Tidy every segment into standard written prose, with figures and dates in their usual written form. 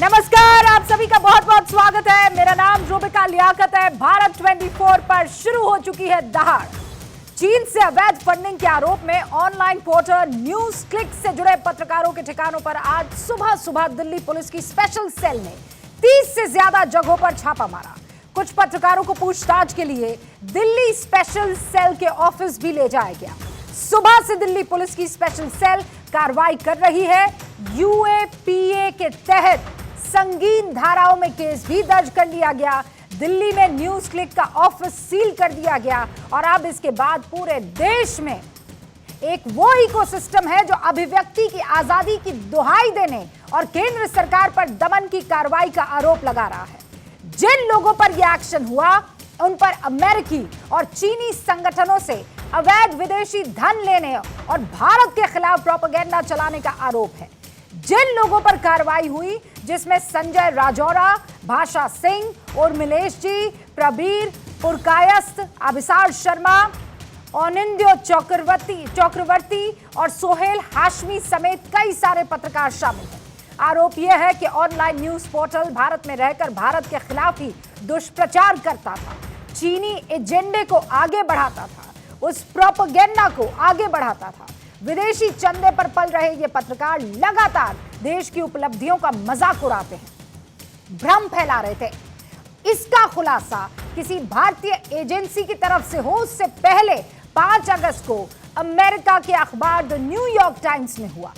नमस्कार, आप सभी का बहुत बहुत स्वागत है। मेरा नाम रूबिका लियाकत है। भारत 24 पर शुरू हो चुकी है दहाड़। चीन से अवैध फंडिंग के आरोप में ऑनलाइन पोर्टल न्यूज क्लिक से जुड़े पत्रकारों के ठिकानों पर आज सुबह सुबह दिल्ली पुलिस की स्पेशल सेल ने 30 से ज्यादा जगहों पर छापा मारा। कुछ पत्रकारों को पूछताछ के लिए दिल्ली स्पेशल सेल के ऑफिस भी ले जाया गया। सुबह से दिल्ली पुलिस की स्पेशल सेल कार्रवाई कर रही है। यूएपीए के तहत संगीन धाराओं में केस भी दर्ज कर लिया गया। दिल्ली में न्यूज क्लिक का ऑफिस सील कर दिया गया और अब इसके बाद पूरे देश में एक वो इकोसिस्टम है जो अभिव्यक्ति की आजादी की दुहाई देने और केंद्र सरकार पर दमन की कार्रवाई का आरोप लगा रहा है। जिन लोगों पर यह एक्शन हुआ उन पर अमेरिकी और चीनी संगठनों से अवैध विदेशी धन लेने और भारत के खिलाफ प्रोपेगेंडा चलाने का आरोप है। जिन लोगों पर कार्रवाई हुई, जिसमें संजय राजौरा, भाषा सिंह, उर्मिलेश जी, प्रबीर पुरकायस्थ, अभिसार शर्मा, ओनिंद्यो चक्रवर्ती और सोहेल हाशमी समेत कई सारे पत्रकार शामिल हैं। आरोप यह है कि ऑनलाइन न्यूज पोर्टल भारत में रहकर भारत के खिलाफ ही दुष्प्रचार करता था, चीनी एजेंडे को आगे बढ़ाता था, उस प्रोपेगेंडा को आगे बढ़ाता था। विदेशी चंदे पर पल रहे ये पत्रकार लगातार देश की उपलब्धियों का मजाक उड़ाते हैं, भ्रम फैला रहे थे। इसका खुलासा किसी भारतीय एजेंसी की तरफ से हो उससे पहले 5 अगस्त को अमेरिका के अखबार द न्यूयॉर्क टाइम्स में हुआ।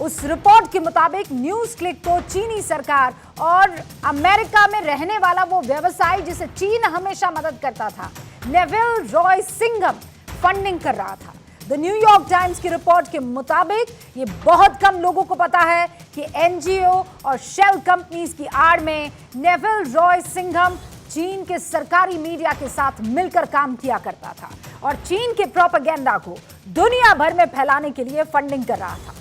उस रिपोर्ट के मुताबिक न्यूज क्लिक को चीनी सरकार और अमेरिका में रहने वाला वो व्यवसायी जिसे चीन हमेशा मदद करता था, नेविल रॉय सिंघम, फंडिंग कर रहा था। द न्यूयॉर्क टाइम्स की रिपोर्ट के मुताबिक ये बहुत कम लोगों को पता है कि एनजीओ और शेल कंपनीज की आड़ में नेविल रॉय सिंघम चीन के सरकारी मीडिया के साथ मिलकर काम किया करता था और चीन के प्रोपेगेंडा को दुनिया भर में फैलाने के लिए फंडिंग कर रहा था।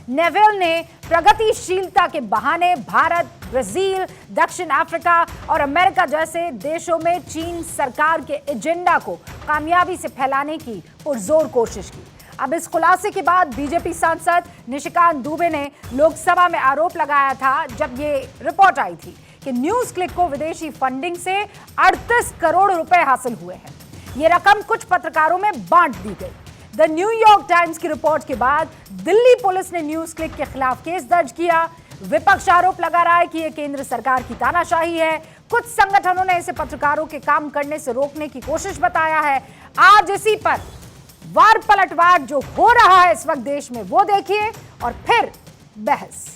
नेविल ने प्रगतिशीलता के बहाने भारत, ब्राजील, दक्षिण अफ्रीका और अमेरिका जैसे देशों में चीन सरकार के एजेंडा को कामयाबी से फैलाने की पुरजोर कोशिश की। अब इस खुलासे के बाद बीजेपी सांसद निशिकांत दुबे ने लोकसभा में आरोप लगाया था, जब ये रिपोर्ट आई थी कि न्यूज क्लिक को विदेशी फंडिंग से 38 करोड़ रुपए हासिल हुए हैं। ये रकम कुछ पत्रकारों में बांट दी गई। द न्यूयॉर्क टाइम्स की रिपोर्ट के बाद दिल्ली पुलिस ने न्यूज क्लिक के खिलाफ केस दर्ज किया। विपक्ष आरोप लगा रहा है कि यह केंद्र सरकार की तानाशाही है। कुछ संगठनों ने इसे पत्रकारों के काम करने से रोकने की कोशिश बताया है। आज इसी पर वार पलटवार जो हो रहा है इस वक्त देश में, वो देखिए और फिर बहस।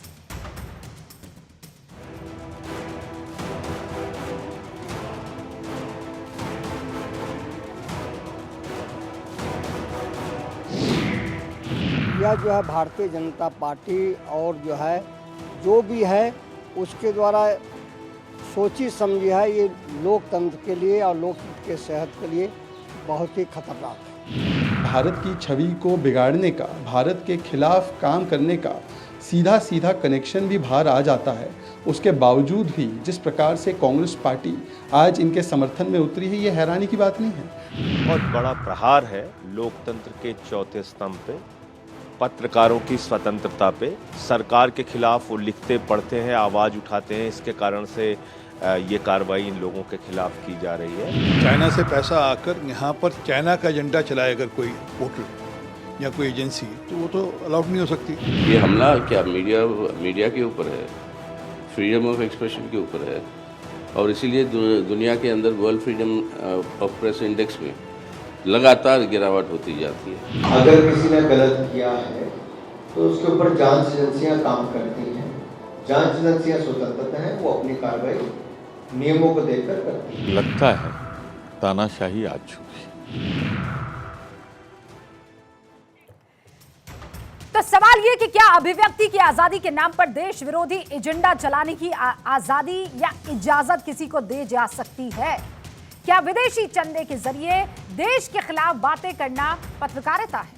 यह जो है भारतीय जनता पार्टी और जो भी है उसके द्वारा सोची समझी है, ये लोकतंत्र के लिए और लोकतंत्र के सेहत के लिए बहुत ही खतरनाक है। भारत की छवि को बिगाड़ने का, भारत के खिलाफ काम करने का सीधा सीधा कनेक्शन भी बाहर आ जाता है। उसके बावजूद भी जिस प्रकार से कांग्रेस पार्टी आज इनके समर्थन में उतरी है, ये हैरानी की बात नहीं है। बहुत बड़ा प्रहार है लोकतंत्र के चौथे स्तंभ पे, पत्रकारों की स्वतंत्रता पे। सरकार के खिलाफ वो लिखते पढ़ते हैं, आवाज़ उठाते हैं, इसके कारण से ये कार्रवाई इन लोगों के खिलाफ की जा रही है। चाइना से पैसा आकर यहाँ पर चाइना का एजेंडा चलाए अगर कोई पोर्टल या कोई एजेंसी, तो वो तो अलाउड नहीं हो सकती। ये हमला क्या मीडिया के ऊपर है, फ्रीडम ऑफ एक्सप्रेशन के ऊपर है, और इसीलिए दुनिया के अंदर world freedom of press index में लगातार गिरावट होती जाती है। अगर किसी ने गलत किया है तो उसके ऊपर जांच एजेंसियां काम करती हैं। जांच एजेंसियां स्वतंत्र हैं, वो अपनी कार्रवाई नियमों को देखकर करती हैं। लगता है तानाशाही आ चुकी। तो सवाल ये कि क्या अभिव्यक्ति की आजादी के नाम पर देश विरोधी एजेंडा चलाने की आजादी या इजाजत किसी को दी जा सकती है? क्या विदेशी चंदे के जरिए देश के खिलाफ बातें करना पत्रकारिता है?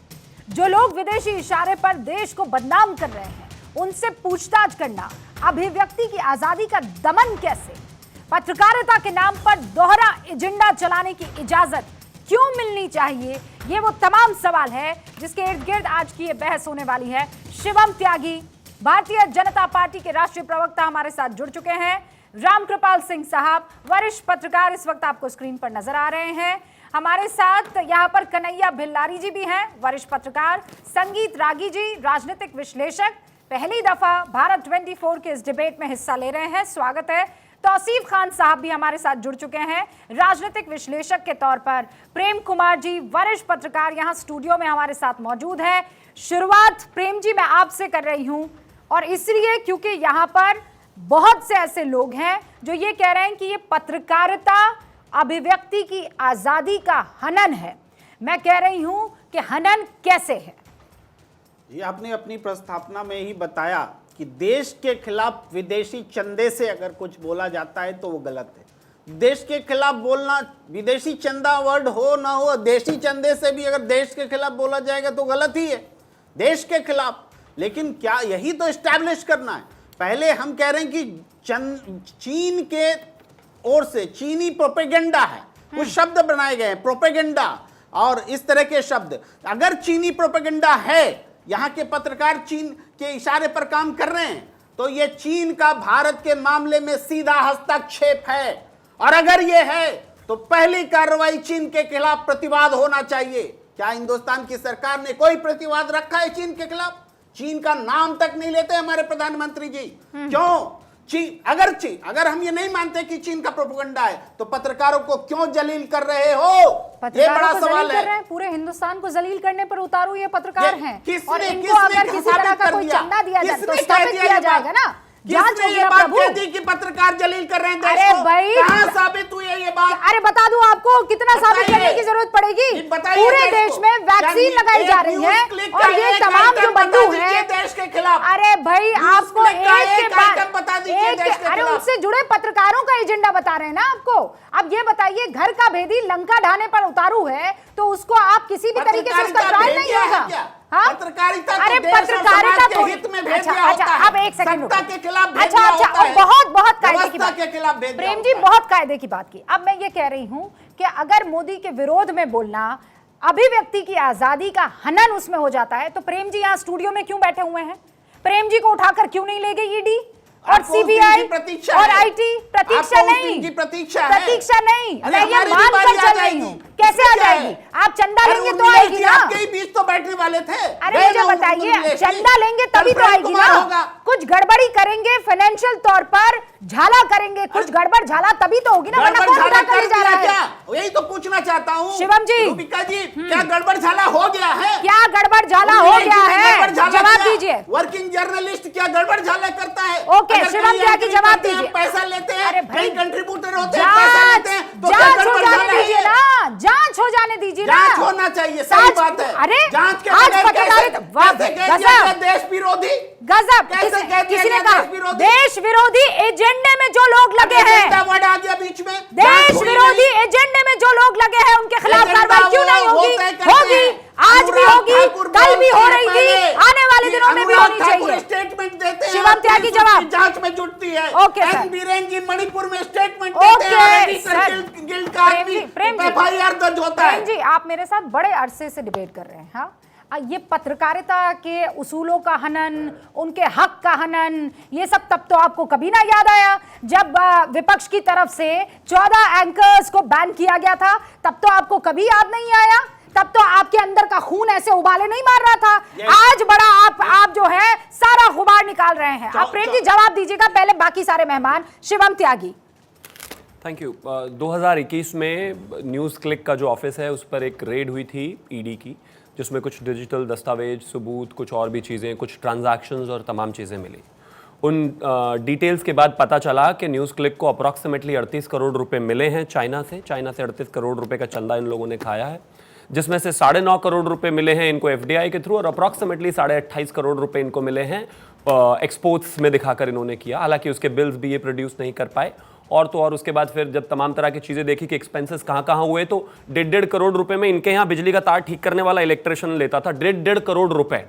जो लोग विदेशी इशारे पर देश को बदनाम कर रहे हैं, उनसे पूछताछ करना अभिव्यक्ति की आजादी का दमन कैसे? पत्रकारिता के नाम पर दोहरा एजेंडा चलाने की इजाजत क्यों मिलनी चाहिए, ये वो तमाम सवाल है जिसके इर्द गिर्द आज की ये बहस होने वाली है। शिवम त्यागी, भारतीय जनता पार्टी के राष्ट्रीय प्रवक्ता, हमारे साथ जुड़ चुके हैं। रामकृपाल सिंह साहब, वरिष्ठ पत्रकार, इस वक्त आपको स्क्रीन पर नजर आ रहे हैं। हमारे साथ यहाँ पर कन्हैया भिल्लारी जी भी हैं, वरिष्ठ पत्रकार। संगीत रागी जी, राजनीतिक विश्लेषक, पहली दफा भारत 24 के इस डिबेट में हिस्सा ले रहे हैं, स्वागत है। तौसीफ खान साहब भी हमारे साथ जुड़ चुके हैं, राजनीतिक विश्लेषक के तौर पर। प्रेम कुमार जी, वरिष्ठ पत्रकार, यहाँ स्टूडियो में हमारे साथ मौजूद है। शुरुआत प्रेम जी मैं आपसे कर रही हूँ, और इसलिए क्योंकि यहाँ पर बहुत से ऐसे लोग हैं जो ये कह रहे हैं कि ये पत्रकारिता अभिव्यक्ति की आजादी का हनन है। मैं कह रही हूं कि हनन कैसे है? ये आपने अपनी प्रस्तावना में ही बताया कि देश के खिलाफ विदेशी चंदे से अगर कुछ बोला जाता है तो वो गलत है। देश के खिलाफ बोलना, विदेशी चंदा वर्ड हो ना हो, देशी चंदे से भी अगर देश के खिलाफ बोला जाएगा तो गलत ही है, देश के खिलाफ। लेकिन क्या यही तो एस्टैब्लिश करना है? पहले हम कह रहे हैं कि चीन के ओर से चीनी प्रोपेगेंडा है, कुछ शब्द बनाए गए हैं, प्रोपेगेंडा और इस तरह के शब्द। अगर चीनी प्रोपेगेंडा है, यहाँ के पत्रकार चीन के इशारे पर काम कर रहे हैं, तो ये चीन का भारत के मामले में सीधा हस्तक्षेप है। और अगर ये है तो पहली कार्रवाई चीन के खिलाफ प्रतिवाद होना चाहिए। क्या हिंदुस्तान की सरकार ने कोई प्रतिवाद रखा है चीन के खिलाफ? चीन का नाम तक नहीं लेते हमारे प्रधानमंत्री जी। क्यों? अगर हम ये नहीं मानते कि चीन का प्रोपेगेंडा है, तो पत्रकारों को क्यों जलील कर रहे हो? ये बड़ा सवाल है। पूरे हिंदुस्तान को जलील करने पर उतारू ये पत्रकार हैं, और इनको अगर किसी तरह का कोई चंदा दिया जाए तो स्थापित किया जाएगा ना। जांच होगी ना प्रभु। कि पत्रकार जलील कर रहे हैं देश अरे को। भाई, कहां साबित हुई है ये बात? अरे बता दूं आपको, कितना साबित करने की जरूरत पड़ेगी? पूरे देश में वैक्सीन लगाई जा रही है, और ये तमाम जो बंधु हैं देश के खिलाफ। अरे भाई, आपको एक के बाद बता दीजिए देश के अरे खिलाफ। उनसे जुड़े पत्रकारों का एजेंडा बता रहे हैं ना आपको। अब ये बताइए, घर का भेदी लंका ढाने पर उतारू है, तो उसको आप किसी भी तरीके से उसका ट्रायल नहीं होगा। हाँ? पत्रकारिता अरे तो पत्रकारिता तो हित में भेद दिया होता है। अब एक सेकंड सत्ता के खिलाफ भेद अच्छा दिया अच्छा होता है। बहुत कायदे की व्यवस्था बात के खिलाफ भेद दिया प्रेम जी, होता है। बहुत कायदे की बात की। अब मैं ये कह रही हूं कि अगर मोदी के विरोध में बोलना अभिव्यक्ति की आजादी का हनन उसमें हो जाता है, तो प्रेम जी यहाँ स्टूडियो में क्यों बैठे हुए हैं? प्रेम जी को उठाकर क्यों नहीं ले गई ईडी और सीबीआई और आईटी? प्रतीक्षा नहीं, प्रतीक्षा नहीं, मैं ये मान कर चल रही हूँ। कैसे आ जाएगी? आप चंदा लेंगे तो आएगी ना। आपके ही बीच तो बैठने वाले थे। अरे मुझे बताइए, चंदा लेंगे तभी तो आएगी ना। कुछ गड़बड़ी करेंगे, फाइनेंशियल तौर पर झाला करेंगे, कुछ गड़बड़ झाला तभी तो होगी ना, वरना कौन उठा कर ले जा रहा है? यही तो पूछना चाहता हूँ शिवम जी। रूबिका जी, क्या गड़बड़ झाला हो गया है? क्या गड़बड़ झाला हो गया है? जवाब दीजिए। वर्किंग जर्नलिस्ट क्या गड़बड़ झाला करता है? ओके, शिवम जी की जवाब दीजिए। पैसा लेते हैं, अरे भाई, कंट्रीब्यूटर होते हैं, पैसा लेते हैं, तो क्या जांच हो गड़बड़ जाने झाला दीजिए है? ना, जांच हो जाने दीजिए ना। जांच होना चाहिए, सही बात है। अरे जांच के आज बगैर पत्रकारिता कैसे देश विरोधी गजब। कैसे कह दिया किसी ने गया कहा देश विरोधी? देश विरोधी एजेंडे में जो लोग लगे हैं, वर्ड आ गया बीच में। देश विरोधी एजेंडे में जो लोग लगे हैं, उनके खिलाफ कार्रवाई क्यों नहीं होगी? होगी, आज भी होगी, कल भी हो रही थी, आने वाले दिनों में भी होनी चाहिए। स्टेटमेंट देते हैं, शिवम त्यागी जवाब। जांच में जुटती है। Okay sir. बीरेन जी मणिपुर में स्टेटमेंट देते हैं, गिल्ड का एफआईआर दर्ज होता है। प्रेम जी, आप मेरे साथ बड़े अरसे से डिबेट कर रहे हैं। हाँ, ये पत्रकारिता के उसूलों का हनन, उनके हक का हनन, ये सब तब तो आपको कभी ना याद आया जब विपक्ष की तरफ से 14 एंकर्स को बैन किया गया था। तब तो आपको कभी याद नहीं आया, तब तो आपके अंदर का खून ऐसे उबाले नहीं मार रहा था। आज बड़ा आप जो है सारा गुबार निकाल रहे हैं। आप प्रेम जी जवाब दीजिएगा, पहले बाकी सारे मेहमान। शिवम त्यागी। Thank you. 2021 में न्यूज़ क्लिक का जो ऑफिस है उस पर एक रेड हुई थी ईडी की, जिसमें कुछ डिजिटल दस्तावेज, सबूत, कुछ और भी चीज़ें, कुछ ट्रांजैक्शंस और तमाम चीज़ें मिली। उन डिटेल्स के बाद पता चला कि न्यूज़ क्लिक को अप्रॉक्सीमेटली 38 करोड़ रुपए मिले हैं चाइना से 38 करोड़ रुपए का चंदा इन लोगों ने खाया है, जिसमें से 9.5 करोड़ रुपए मिले हैं इनको एफडीआई के थ्रू, और अप्रॉक्सीमेटली 28.5 करोड़ रुपए इनको मिले हैं एक्सपोर्ट्स में दिखाकर इन्होंने किया। हालांकि उसके बिल्स भी ये प्रोड्यूस नहीं कर पाए। और तो और उसके बाद फिर जब तमाम तरह की चीज़ें देखी कि एक्सपेंसेस कहाँ हुए, तो 1.5 करोड़ रुपए में इनके यहाँ बिजली का तार ठीक करने वाला इलेक्ट्रिशियन लेता था 1.5 करोड़ रुपए।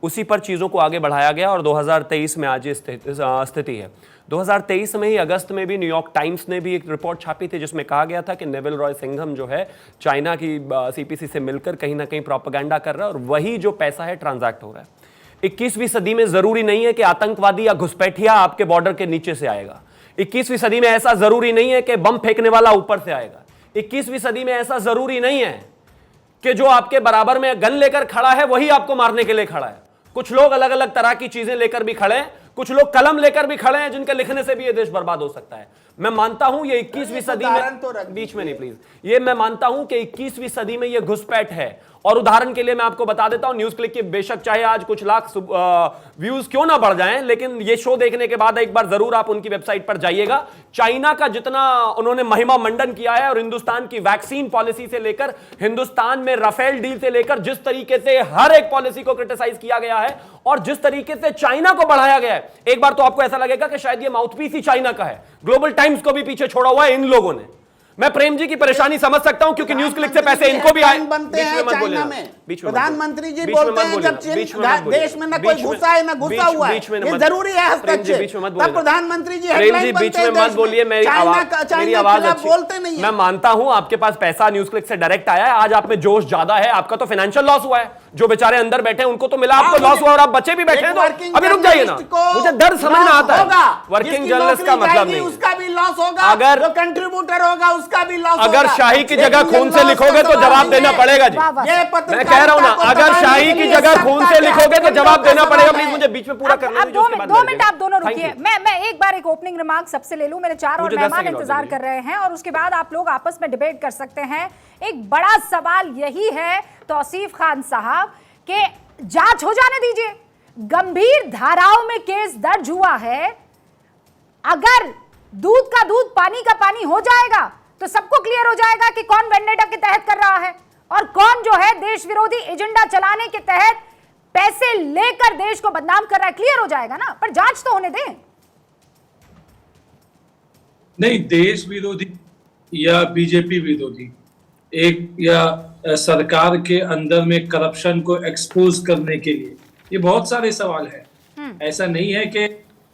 उसी पर चीज़ों को आगे बढ़ाया गया और 2023 में आज ये स्थिति है। 2023 में ही अगस्त में भी न्यूयॉर्क टाइम्स ने भी एक रिपोर्ट छापी थी जिसमें कहा गया था कि नेविल रॉय सिंघम जो है चाइना की सीपीसी से मिलकर कहीं ना कहीं प्रोपेगेंडा कर रहा है और वही जो पैसा है ट्रांजैक्ट हो रहा है। 21वीं सदी में जरूरी नहीं है कि आतंकवादी या घुसपैठिया आपके बॉर्डर के नीचे से आएगा। 21वीं सदी में ऐसा जरूरी नहीं है कि बम फेंकने वाला ऊपर से आएगा। 21वीं सदी में ऐसा जरूरी नहीं है कि जो आपके बराबर में गन लेकर खड़ा है वही आपको मारने के लिए खड़ा है। कुछ लोग अलग अलग तरह की चीजें लेकर भी खड़े हैं, कुछ लोग कलम लेकर भी खड़े हैं जिनके लिखने से भी ये देश बर्बाद हो सकता है। मैं मानता हूं ये 21वीं सदी में, बीच में नहीं प्लीज, ये मैं मानता हूं कि 21वीं सदी में ये घुसपैठ है। और उदाहरण के लिए मैं आपको बता देता हूं, न्यूज क्लिक के बेशक चाहे आज कुछ लाख व्यूज क्यों ना बढ़ जाएं, लेकिन ये शो देखने के बाद एक बार जरूर आप उनकी वेबसाइट पर जाइएगा। चाइना का जितना उन्होंने महिमा मंडन किया है और हिंदुस्तान की वैक्सीन पॉलिसी से लेकर हिंदुस्तान में राफेल डील से लेकर जिस तरीके से हर एक पॉलिसी को क्रिटिसाइज किया गया है और जिस तरीके से चाइना को बढ़ाया गया है, एक बार तो आपको ऐसा लगेगा कि शायद ये माउथपीस ही चाइना का है। ग्लोबल टाइम्स को भी पीछे छोड़ा हुआ है इन लोगों ने। मैं प्रेम जी की परेशानी समझ सकता हूं क्योंकि न्यूज क्लिक से पैसे इनको भी आए। बनते हैं चाइना में, प्रधानमंत्री जी बोलते हैं जब देश में ना कोई घुसा है ना घुसा हुआ है, ये जरूरी है हस्तक्षेप। तब प्रधानमंत्री जी हेडलाइन बनते हैं, मत बोलिए, मेरी आवाज बोलते नहीं है। मैं मानता हूं आपके पास पैसा न्यूज क्लिक से डायरेक्ट आया है, आज आप में जोश ज्यादा है, आपका तो फाइनेंशियल लॉस हुआ है, जो बेचारे अंदर बैठे हैं उनको तो मिला, आपको लॉस हुआ और आप बचे भी बैठे हैं। तो अभी रुक जाइए ना, मुझे दर्द समझ में आता है। वर्किंग जर्नलिस्ट का मतलब नहीं, उसका भी लॉस होगा, अगर कंट्रीब्यूटर होगा उसका भी लॉस। अगर शाही की जगह खून से लिखोगे तो जवाब देना पड़ेगा जी। मैं कह रहा हूं ना, अगर शाही की जगह खून से लिखोगे तो जवाब देना पड़ेगा। प्लीज मुझे बीच में पूरा करने दीजिए, उसके बाद 2 मिनट आप दोनों रुकिए। मैं एक बार एक ओपनिंग रिमार्क सबसे ले लूं, मेरे 4 और मेहमान इंतजार कर रहे हैं और उसके बाद आप लोग आपस में डिबेट कर सकते हैं। एक बड़ा सवाल यही है तौसीफ खान साहब कि जांच हो जाने दीजिए, गंभीर धाराओं में केस दर्ज हुआ है, अगर दूध का दूध पानी का पानी हो जाएगा तो सबको क्लियर हो जाएगा कि कौन वेंडेटा के तहत कर रहा है और कौन जो है देश विरोधी एजेंडा चलाने के तहत पैसे लेकर देश को बदनाम कर रहा है। क्लियर हो जाएगा ना, पर जांच तो होने दें। नहीं, देश विरोधी या बीजेपी विरोधी, एक या सरकार के अंदर में करप्शन को एक्सपोज करने के लिए, ये बहुत सारे सवाल हैं। ऐसा नहीं है कि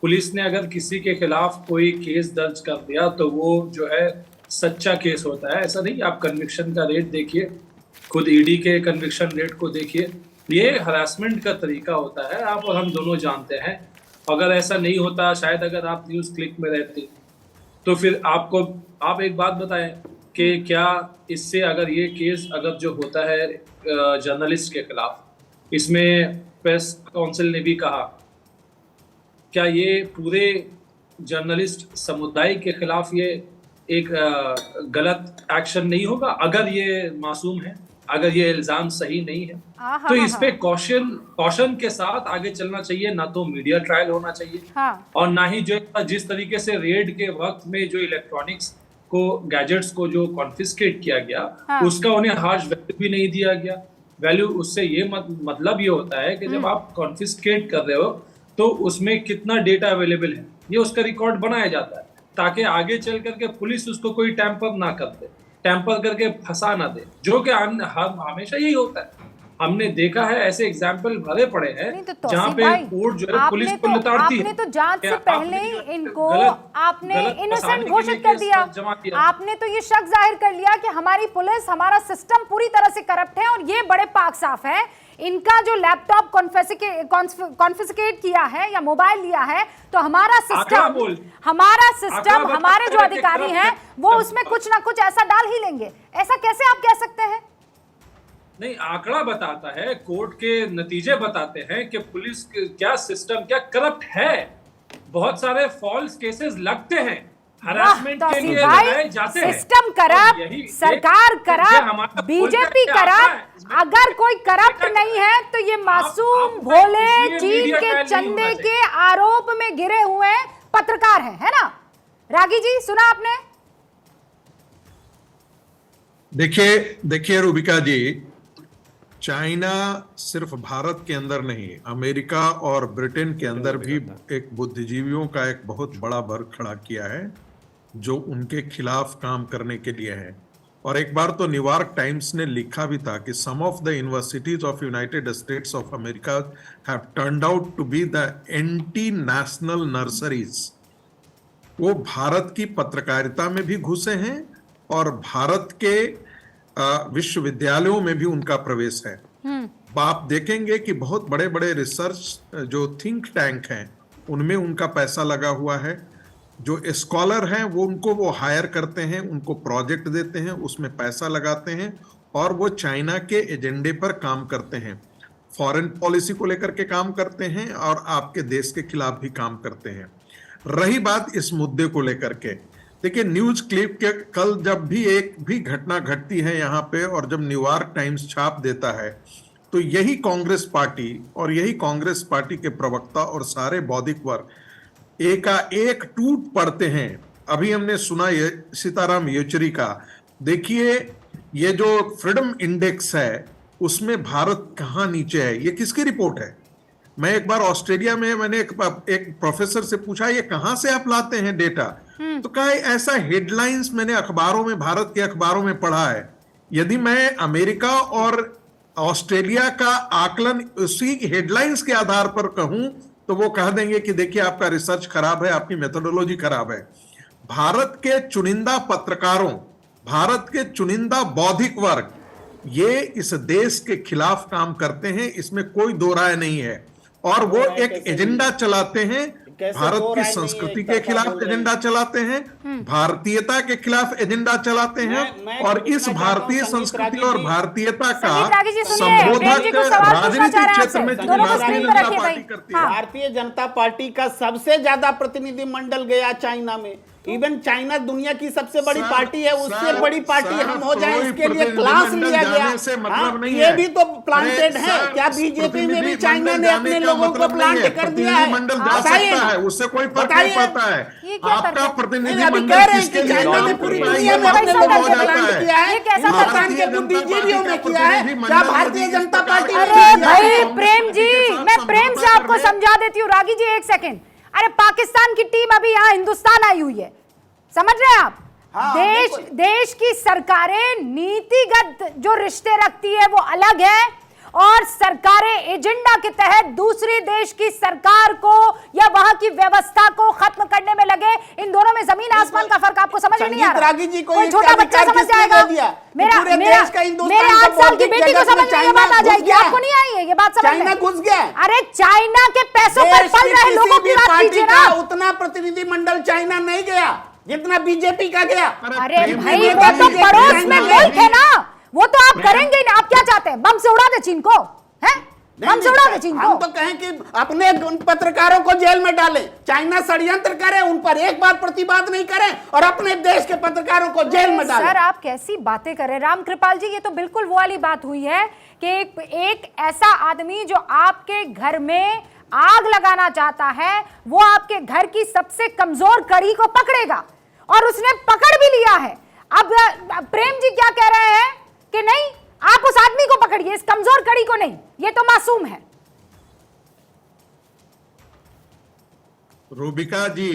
पुलिस ने अगर किसी के खिलाफ कोई केस दर्ज कर दिया तो वो जो है सच्चा केस होता है, ऐसा नहीं। आप कन्विक्शन का रेट देखिए, खुद ईडी के कन्विक्शन रेट को देखिए, ये हरासमेंट का तरीका होता है, आप और हम दोनों जानते हैं। अगर ऐसा नहीं होता, शायद अगर आप न्यूज़ क्लिक में रहते तो फिर आप एक बात बताएं कि क्या इससे अगर ये केस अगर जो होता है जर्नलिस्ट के खिलाफ, इसमें प्रेस काउंसिल ने भी कहा, क्या ये पूरे जर्नलिस्ट समुदाय के खिलाफ ये एक गलत एक्शन नहीं होगा अगर ये मासूम है, अगर ये इल्जाम सही नहीं है? तो इस पे कॉशन के साथ आगे चलना चाहिए, ना तो मीडिया ट्रायल होना चाहिए और ना ही जो जिस तरीके से रेड के वक्त में जो इलेक्ट्रॉनिक्स को, गैजेट्स को जो कॉन्फिस्केट किया गया, उसका उन्हें हार्श वैल्यू भी नहीं दिया गया। वैल्यू उससे ये मतलब ये होता है कि जब आप कॉन्फिस्केट कर रहे हो तो उसमें कितना डेटा अवेलेबल है, ये उसका रिकॉर्ड बनाया जाता है ताकि आगे चल करके पुलिस उसको कोई टैंपर ना कर दे, टैंपर करके फंसा ना दे, जो कि हमेशा यही होता है। हमने देखा है ऐसे एग्जाम्पल भरे पड़े हैं तो जहाँ पे कोर्ट जो है पुलिस को लताड़ती है। आपने तो जांच से पहले ही इनको आपने इनोसेंट घोषित कर दिया। आपने तो ये शक जाहिर कर लिया कि हमारी पुलिस, हमारा सिस्टम पूरी तरह से करप्ट है और ये बड़े पाक साफ है। इनका जो लैपटॉप कॉन्फिस्केट किया है या मोबाइल लिया है तो हमारा सिस्टम, हमारे जो अधिकारी हैं वो उसमें कुछ ना कुछ ऐसा डाल ही लेंगे। ऐसा कैसे आप कह सकते हैं? नहीं, आंकड़ा बताता है, कोर्ट के नतीजे बताते हैं कि पुलिस क्या सिस्टम क्या करप्ट है। बहुत सारे फॉल्स केसेस लगते हैं, हरासमेंट के लिए लगाए जाते हैं। सिस्टम करप्ट, सरकार करप्ट, बीजेपी करप्ट। अगर कोई करप्ट नहीं है तो ये मासूम भोले चीन के चंदे के आरोप में गिरे हुए पत्रकार हैं, है ना? रागी जी, सुना आपने? देखिए रूबिका जी, चाइना सिर्फ भारत के अंदर नहीं, अमेरिका और ब्रिटेन के अंदर भी एक बुद्धिजीवियों का एक बहुत बड़ा वर्ग खड़ा किया है जो उनके खिलाफ काम करने के लिए है। और एक बार तो न्यूयॉर्क टाइम्स ने लिखा भी था कि some of the universities of United States of America have turned out to be the anti national nurseries. वो भारत की पत्रकारिता में भी घुसे हैं और भारत के विश्वविद्यालयों में भी उनका प्रवेश है। आप देखेंगे कि बहुत बड़े बड़े रिसर्च जो थिंक टैंक हैं उनमें उनका पैसा लगा हुआ है। जो स्कॉलर हैं वो हायर करते हैं, उनको प्रोजेक्ट देते हैं, उसमें पैसा लगाते हैं और वो चाइना के एजेंडे पर काम करते हैं, फॉरेन पॉलिसी को लेकर के काम करते हैं और आपके देश के खिलाफ भी काम करते हैं। रही बात इस मुद्दे को लेकर के, देखिए न्यूज क्लिप के कल जब भी एक भी घटना घटती है यहाँ पे और जब न्यूयॉर्क टाइम्स छाप देता है तो यही कांग्रेस पार्टी और यही कांग्रेस पार्टी के प्रवक्ता और सारे बौद्धिक वर्ग एकाएक टूट पड़ते हैं। अभी हमने सुना ये सीताराम येचुरी का, देखिए ये जो फ्रीडम इंडेक्स है उसमें भारत कहाँ नीचे है, ये किसकी रिपोर्ट है? मैं एक बार ऑस्ट्रेलिया में मैंने एक प्रोफेसर से पूछा ये कहाँ से आप लाते हैं डेटा, तो कहा ऐसा हेडलाइंस मैंने अखबारों में, भारत के अखबारों में पढ़ा है। यदि मैं अमेरिका और ऑस्ट्रेलिया का आकलन उसी हेडलाइंस के आधार पर कहूं तो वो कह देंगे कि देखिए आपका रिसर्च खराब है, आपकी मेथोडोलॉजी खराब है। भारत के चुनिंदा पत्रकारों, भारत के चुनिंदा बौद्धिक वर्ग ये इस देश के खिलाफ काम करते हैं, इसमें कोई दो राय नहीं है। और वो एक एजेंडा चलाते हैं, भारत की संस्कृति के खिलाफ एजेंडा चलाते हैं, भारतीयता के खिलाफ एजेंडा चलाते हैं और इस भारतीय संस्कृति और भारतीयता का संबोधक राजनीतिक क्षेत्र में भारतीय जनता पार्टी करती है। भारतीय जनता पार्टी का सबसे ज्यादा प्रतिनिधि मंडल गया चाइना में। इवन चाइना दुनिया की सबसे बड़ी पार्टी है, उससे बड़ी पार्टी हम हो जाए इसके लिए क्लास लिया गया। मतलब ये भी तो प्लांटेड है क्या? बीजेपी में भी चाइना ने अपने लोगों को प्लांट कर दिया है। बताइए, उससे कोई फर्क नहीं पड़ता है। आपका प्रतिनिधि मंडल किसके लिए चाइना ने पूरी दुनिया में अपने लोगों को प्लांट किया है, हिंदुस्तान के बुद्धिजीवियों में किया है, क्या भारतीय जनता पार्टी? अरे भाई प्रेम जी, मैं प्रेम से आपको समझा देती हूँ। रागी जी एक सेकेंड, अरे पाकिस्तान की टीम अभी यहाँ हिंदुस्तान आई हुई है, समझ रहे हैं आप? देश की सरकारें नीतिगत जो रिश्ते रखती है वो अलग है और सरकारें एजेंडा के तहत दूसरी देश की सरकार को या वहां की व्यवस्था को खत्म करने में लगे। इन दोनों में जमीन आसमान का फर्क आपको समझ नहीं आ रहा? कोई छोटा बच्चा समझ जाएगा, मेरे 8 साल की बेटी को समझ में ये बात आ जाएगी, आपको नहीं आई है ये बात समझ में? घुस गया। अरे चाइना के पैसों पर पल रहे लोगों की बात कीजिए ना। उतना प्रतिनिधिमंडल चाइना नहीं गया जितना बीजेपी का गया। अरे भाई वो तो पड़ोस में मुल्क है ना, वो तो आप करेंगे ही ना। आप क्या चाहते हैं, बम से उड़ा दे चीन को? हैं? बम से उड़ा दे चीन को? हम तो कहें कि अपने पत्रकारों को जेल में डालें, चाइना षड्यंत्र करे, उन पर एक बार प्रतिवाद नहीं करें और अपने देश के पत्रकारों को जेल में डालें। सर आप कैसी बातें कर रहे हैं राम कृपाल जी? ये तो बिल्कुल वो वाली बात हुई है कि एक ऐसा आदमी जो आपके घर में आग लगाना चाहता है वो आपके घर की सबसे कमजोर कड़ी को पकड़ेगा और उसने पकड़ भी लिया है। अब प्रेम जी क्या कह रहे हैं कि नहीं आप उस आदमी को पकड़िए, इस कमजोर कड़ी को नहीं, ये तो मासूम है। रूबिका जी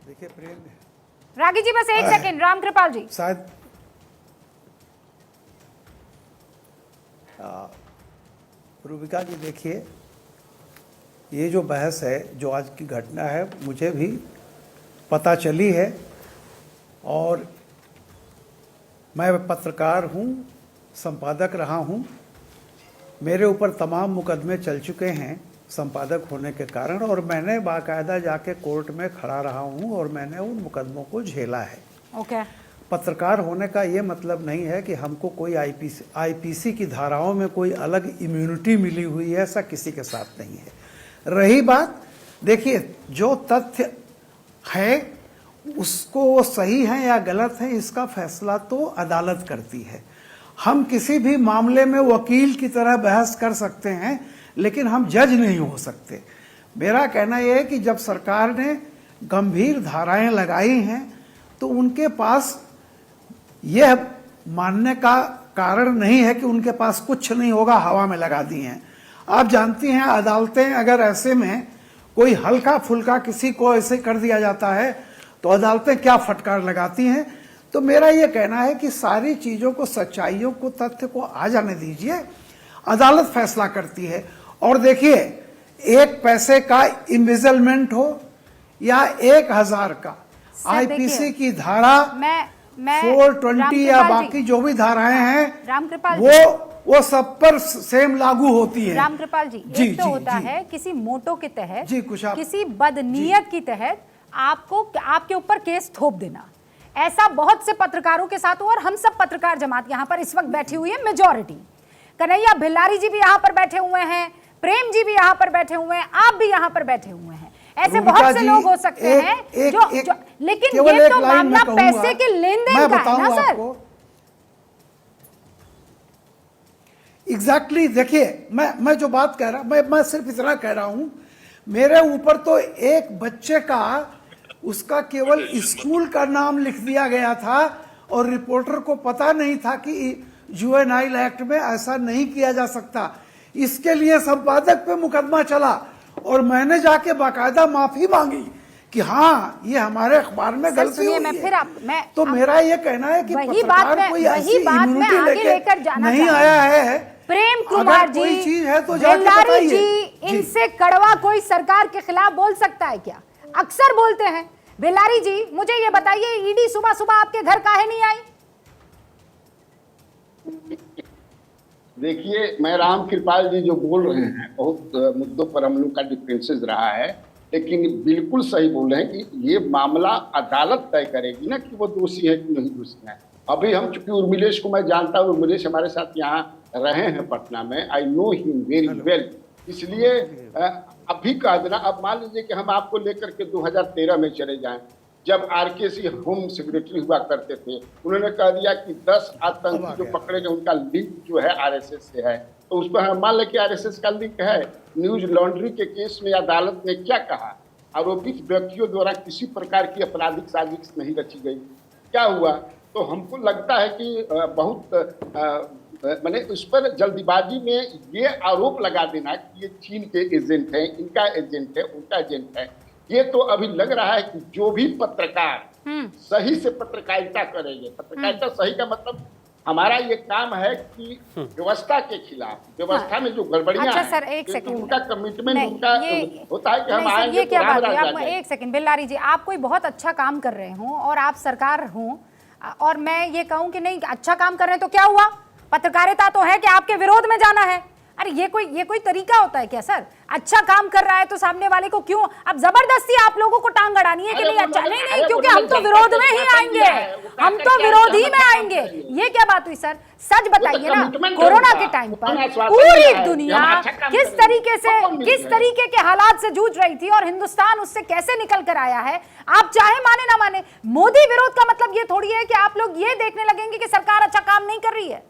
देखिए प्रेम, रागी जी बस एक सेकंड, राम कृपाल जी शायद रूबिका जी देखिए ये जो बहस है, जो आज की घटना है, मुझे भी पता चली है और मैं पत्रकार हूँ, संपादक रहा हूँ। मेरे ऊपर तमाम मुकदमे चल चुके हैं संपादक होने के कारण और मैंने बाकायदा जाके कोर्ट में खड़ा रहा हूँ और मैंने उन मुकदमों को झेला है। ओके। पत्रकार होने का ये मतलब नहीं है कि हमको कोई आईपीसी की धाराओं में कोई अलग इम्यूनिटी मिली हुई है, ऐसा किसी के साथ नहीं है। रही बात, देखिए जो तथ्य है उसको वो सही है या गलत है इसका फैसला तो अदालत करती है। हम किसी भी मामले में वकील की तरह बहस कर सकते हैं लेकिन हम जज नहीं हो सकते। मेरा कहना यह है कि जब सरकार ने गंभीर धाराएं लगाई हैं तो उनके पास यह मानने का कारण नहीं है कि उनके पास कुछ नहीं होगा, हवा में लगा दी हैं। आप जानती हैं अदालतें अगर ऐसे में कोई हल्का फुल्का किसी को ऐसे कर दिया जाता है तो अदालतें क्या फटकार लगाती हैं। तो मेरा ये कहना है कि सारी चीजों को, सच्चाइयों को, तथ्य को आ जाने दीजिए, अदालत फैसला करती है। और देखिए, 1 पैसे का इम्बिजलमेंट हो या 1000 का, आईपीसी की धारा 420 या बाकी जो भी धाराएं हैं, रामकृपाल वो सब पर सेम लागू होती है। रामकृपाल जी, एक तो होता है किसी मोटो के तहत, किसी बदनीयत की तहत आपके ऊपर केस थोप देना। ऐसा बहुत से पत्रकारों के साथ हुआ और हम सब पत्रकार जमात यहाँ पर इस वक्त बैठी हुई है, मेजॉरिटी। कन्हैया भिल्लारी जी भी यहाँ पर बैठे हुए हैं, प्रेम जी भी यहाँ पर बैठे हुए हैं, आप भी यहाँ पर बैठे हुए हैं। ऐसे बहुत से लोग हो सकते हैं लेकिन ये तो मामला पैसे के लेन देन का है ना सर। एग्जैक्टली देखिए, मैं जो बात कह रहा, मैं सिर्फ इतना कह रहा हूं, मेरे ऊपर तो एक बच्चे का, उसका केवल स्कूल का नाम लिख दिया गया था और रिपोर्टर को पता नहीं था कि जुवेनाइल एक्ट में ऐसा नहीं किया जा सकता। इसके लिए संपादक पे मुकदमा चला और मैंने जाके बाकायदा माफी मांगी कि हाँ, ये हमारे अखबार में गलती हुई है। तो मेरा ये कहना है कि पत्रकार कोई ऐसी इम्यूनिटी लेकर नहीं आया है। प्रेम कुमार जी, कोई चीज है तो बेल्लारी जी, इनसे कड़वा कोई सरकार के खिलाफ बोल सकता है क्या? अक्सर बोलते हैं। बेल्लारी जी, मुझे ये बताइए, ईडी सुबह सुबह आपके घर काहे नहीं आई? देखिए, मैं राम कृपाल जी जो बोल रहे हैं, बहुत मुद्दों पर हम लोग का डिफरेंसेस रहा है, लेकिन बिल्कुल सही बोल रहे हैं कि ये मामला अदालत तय करेगी ना कि वो दोषी है कि नहीं दोषी है। अभी हम चूंकि उर्मिलेश को मैं जानता हूँ, उर्मिलेश हमारे साथ यहाँ रहे हैं पटना में, I know him very well, इसलिए अभी कह देना। अब मान लीजिए कि हम आपको लेकर के 2013 में चले जाएं, जब आरकेसी होम सेक्रेटरी हुआ करते थे, उन्होंने कह दिया कि 10 आतंकी जो पकड़े गए उनका लिंक जो है आरएसएस से है, तो उस पर हम मान लें कि आरएसएस का लिंक है। न्यूज लॉन्ड्री के केस में अदालत ने क्या कहा? आरोपित व्यक्तियों द्वारा किसी प्रकार की आपराधिक साजिश नहीं रची गई। क्या हुआ? तो हमको लगता है कि बहुत मैंने उस पर जल्दीबाजी में ये आरोप लगा देना कि ये चीन के एजेंट हैं, इनका एजेंट है, उनका एजेंट है, ये तो अभी लग रहा है कि जो भी पत्रकार सही से पत्रकारिता करेंगे, पत्रकारिता सही का मतलब हमारा ये काम है कि व्यवस्था के खिलाफ, व्यवस्था में जो गड़बड़ियां अच्छा हैं, सर, एक सेकंड, उनका कमिटमेंट उनका होता है कि हम आएंगे। ये क्या बात है? एक सेकंड बेल्लारी जी, आप कोई बहुत अच्छा काम कर रहे हो और आप सरकार हो, और मैं ये कहूं कि नहीं अच्छा काम कर रहे हैं तो क्या हुआ? पत्रकारिता तो है कि आपके विरोध में जाना है। अरे ये कोई तरीका होता है क्या सर? अच्छा काम कर रहा है तो सामने वाले को क्यों अब जबरदस्ती आप लोगों को टांग अड़ानी है कि नहीं अच्छा? नहीं, क्योंकि हम तो विरोध में ही आएंगे, हम तो विरोध ही में आएंगे। ये क्या बात हुई सर? सच बताइए ना, कोरोना के टाइम पर पूरी दुनिया किस तरीके के हालात से जूझ रही थी और हिंदुस्तान उससे कैसे निकल कर आया है। आप चाहे माने ना माने, मोदी विरोध का मतलब ये थोड़ी है कि आप लोग ये देखने लगेंगे कि सरकार अच्छा काम नहीं कर रही है।